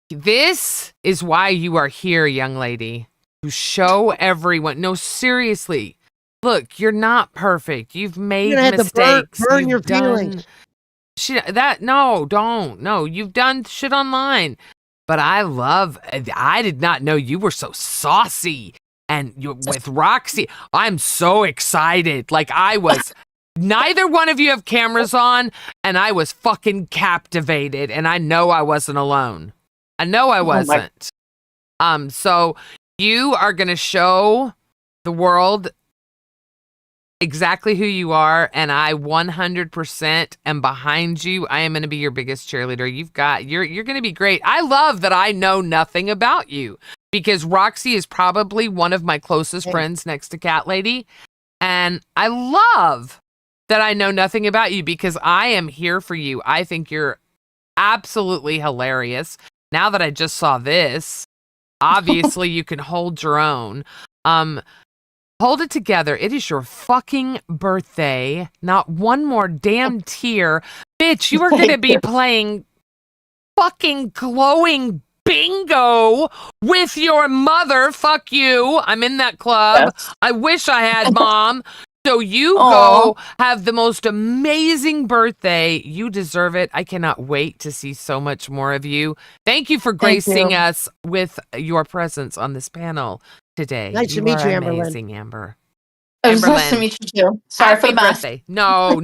this is why you are here, young lady, to show everyone. No, seriously. Look, you're not perfect. You've made mistakes. Burn your feelings. No. You've done shit online. But I did not know you were so saucy. And with Roxy, I'm so excited. Like, I was. Neither one of you have cameras on, and I was fucking captivated. And I know I wasn't alone. I know I wasn't. So you are going to show the world exactly who you are, and I 100% am behind you. I am going to be your biggest cheerleader. You're going to be great. I love that I know nothing about you, because Roxy is probably one of my closest friends next to Cat Lady, and I love that I know nothing about you because I am here for you. I think you're absolutely hilarious. Now that I just saw this, obviously you can hold your own. Hold it together. It is your fucking birthday. Not one more damn tear. Bitch, you are going to be playing fucking glowing bingo with your mother. Fuck you. I'm in that club. Yes. I wish I had mom. So you Aw. go have the most amazing birthday. You deserve it. I cannot wait to see so much more of you. Thank you for Thank gracing you. us with your presence on this panel today. Nice to meet are you, Amber Lynn. amazing, Amber. It was nice to Amberlynn. meet you too. Sorry for Happy the mess. birthday. No.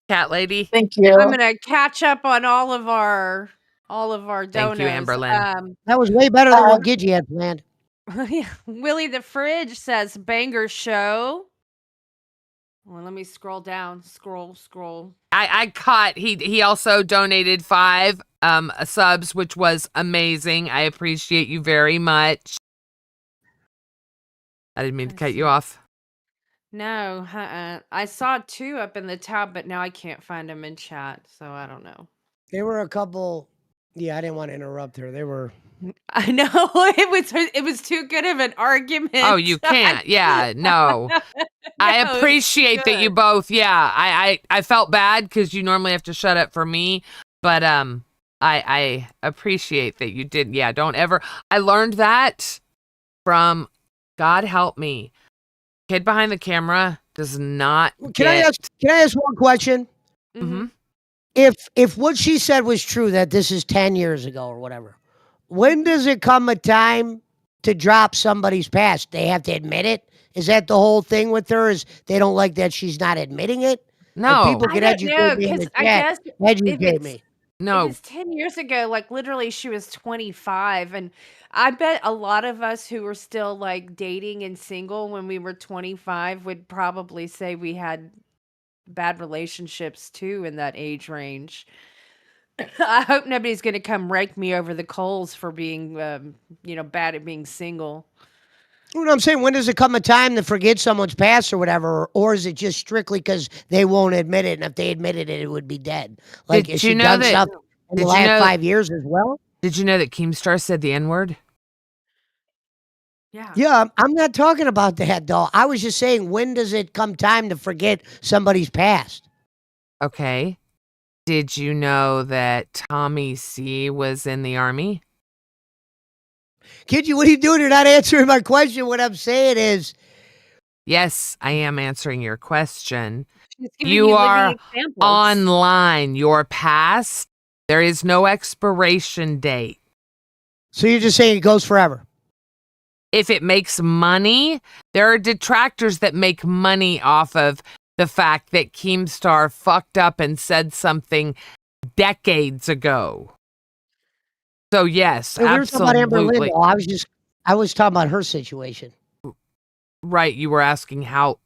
Cat lady. Thank you. I'm gonna catch up on all of our donos. Thank you, Amberlynn. That was way better than what Gidgy had planned. Willie the Fridge says banger show. Well, let me scroll down. Scroll. I caught he also donated 5 subs, which was amazing. I appreciate you very much. I didn't mean to cut you off. No, I saw 2 up in the tab, but now I can't find them in chat, so I don't know. There were a couple. Yeah, I didn't want to interrupt her. They were. I know it was too good of an argument. Oh, you can't. Yeah, no. I No, it's appreciate that you good. both. Yeah, I felt bad because you normally have to shut up for me, but I appreciate that you did. Yeah, don't ever. I learned that from God help me. Kid behind the camera does not. Can I ask one question? Mm-hmm. If what she said was true, that this is 10 years ago or whatever, when does it come a time to drop somebody's past? They have to admit it? Is that the whole thing with her? Is they don't like that she's not admitting it? No. If people I can don't know, educate me in 'cause the I chat, guess educate me. No. It was 10 years ago, like literally she was 25. And I bet a lot of us who were still like dating and single when we were 25 would probably say we had bad relationships too in that age range. I hope nobody's going to come rake me over the coals for being, bad at being single. You know what I'm saying? When does it come a time to forget someone's past or whatever? Or is it just strictly because they won't admit it? And if they admitted it, it would be dead. Like, Did has you she know done that- stuff in the did you last know- 5 years as well? Did you know that Keemstar said the N-word? Yeah. Yeah, I'm not talking about that, though. I was just saying, when does it come time to forget somebody's past? Okay. Did you know that Tommy C was in the army? Kid, what are you doing? You're not answering my question. What I'm saying is, Yes, I am answering your question. She's giving You living are examples. Online, your past, there is no expiration date. so you're just saying it goes forever. If it makes money, there are detractors that make money off of the fact that Keemstar fucked up and said something decades ago. So yes, Hey, we were talking about Amber Lynn, absolutely. though. I was talking about her situation. Right, you were asking how.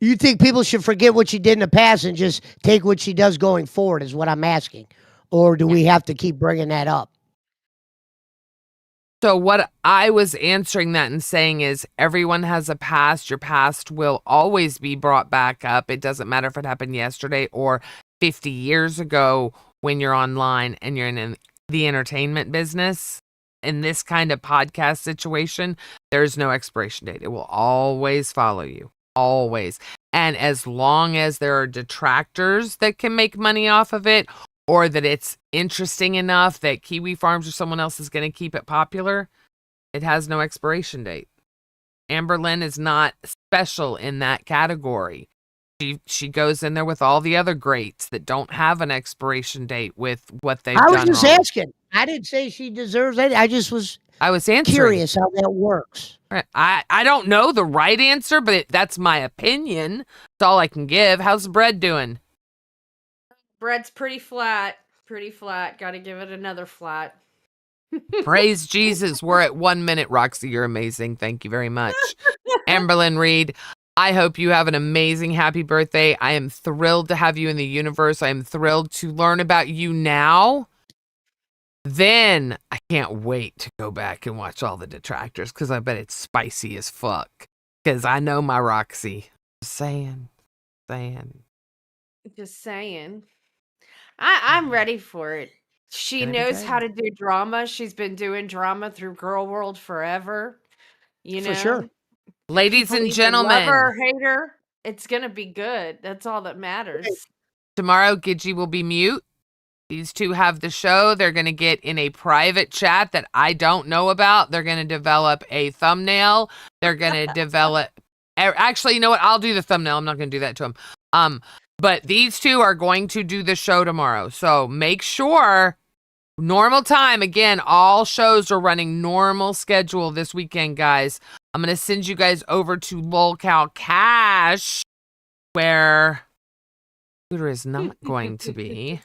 You think people should forget what she did in the past and just take what she does going forward is what I'm asking. Or do we have to keep bringing that up? So what I was answering that and saying is everyone has a past. Your past will always be brought back up. It doesn't matter if it happened yesterday or 50 years ago when you're online and you're in the entertainment business. In this kind of podcast situation, there's no expiration date. It will always follow you. Always. And as long as there are detractors that can make money off of it, or that it's interesting enough that Kiwi Farms or someone else is going to keep it popular, it has no expiration date. Amber Lynn is not special in that category. She goes in there with all the other greats that don't have an expiration date with what they've done. I was just wrong. asking. I didn't say she deserves it. I just was I was answering. curious how that works. Right. I don't know the right answer, but that's my opinion. That's all I can give. How's the bread doing? Bread's pretty flat. Got to give it another flat. Praise Jesus. We're at 1 minute. Roxy, you're amazing. Thank you very much. Amberlynn Reed, I hope you have an amazing happy birthday. I am thrilled to have you in the universe. I am thrilled to learn about you now. Then I can't wait to go back and watch all the detractors because I bet it's spicy as fuck. Because I know my Roxy. Saying. Just saying. I'm ready for it. She Gonna be knows how good. to do drama. She's been doing drama through Girl World forever. You For sure. know, Ladies people and either love gentlemen, her or hate her. It's gonna be good. That's all that matters. tomorrow Gidgy will be mute. These two have the show. They're going to get in a private chat that I don't know about. They're going to develop a thumbnail. They're going to develop. Actually, you know what? I'll do the thumbnail. I'm not going to do that to them. But these two are going to do the show tomorrow. So make sure normal time. Again, all shows are running normal schedule this weekend, guys. I'm going to send you guys over to Lolcow Cash, where Scooter is not going to be.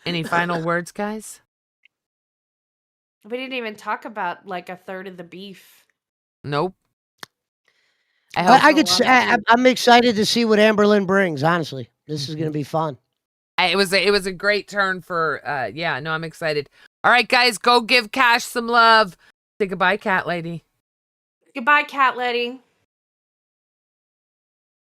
Any final words, guys? We didn't even talk about like a third of the beef. Nope. I could say I'm excited to see what Amberlynn brings. Honestly, this is going to be fun. It was a great turn for yeah. No, I'm excited. All right, guys, go give Cash some love. Say goodbye, cat lady. Goodbye, cat lady.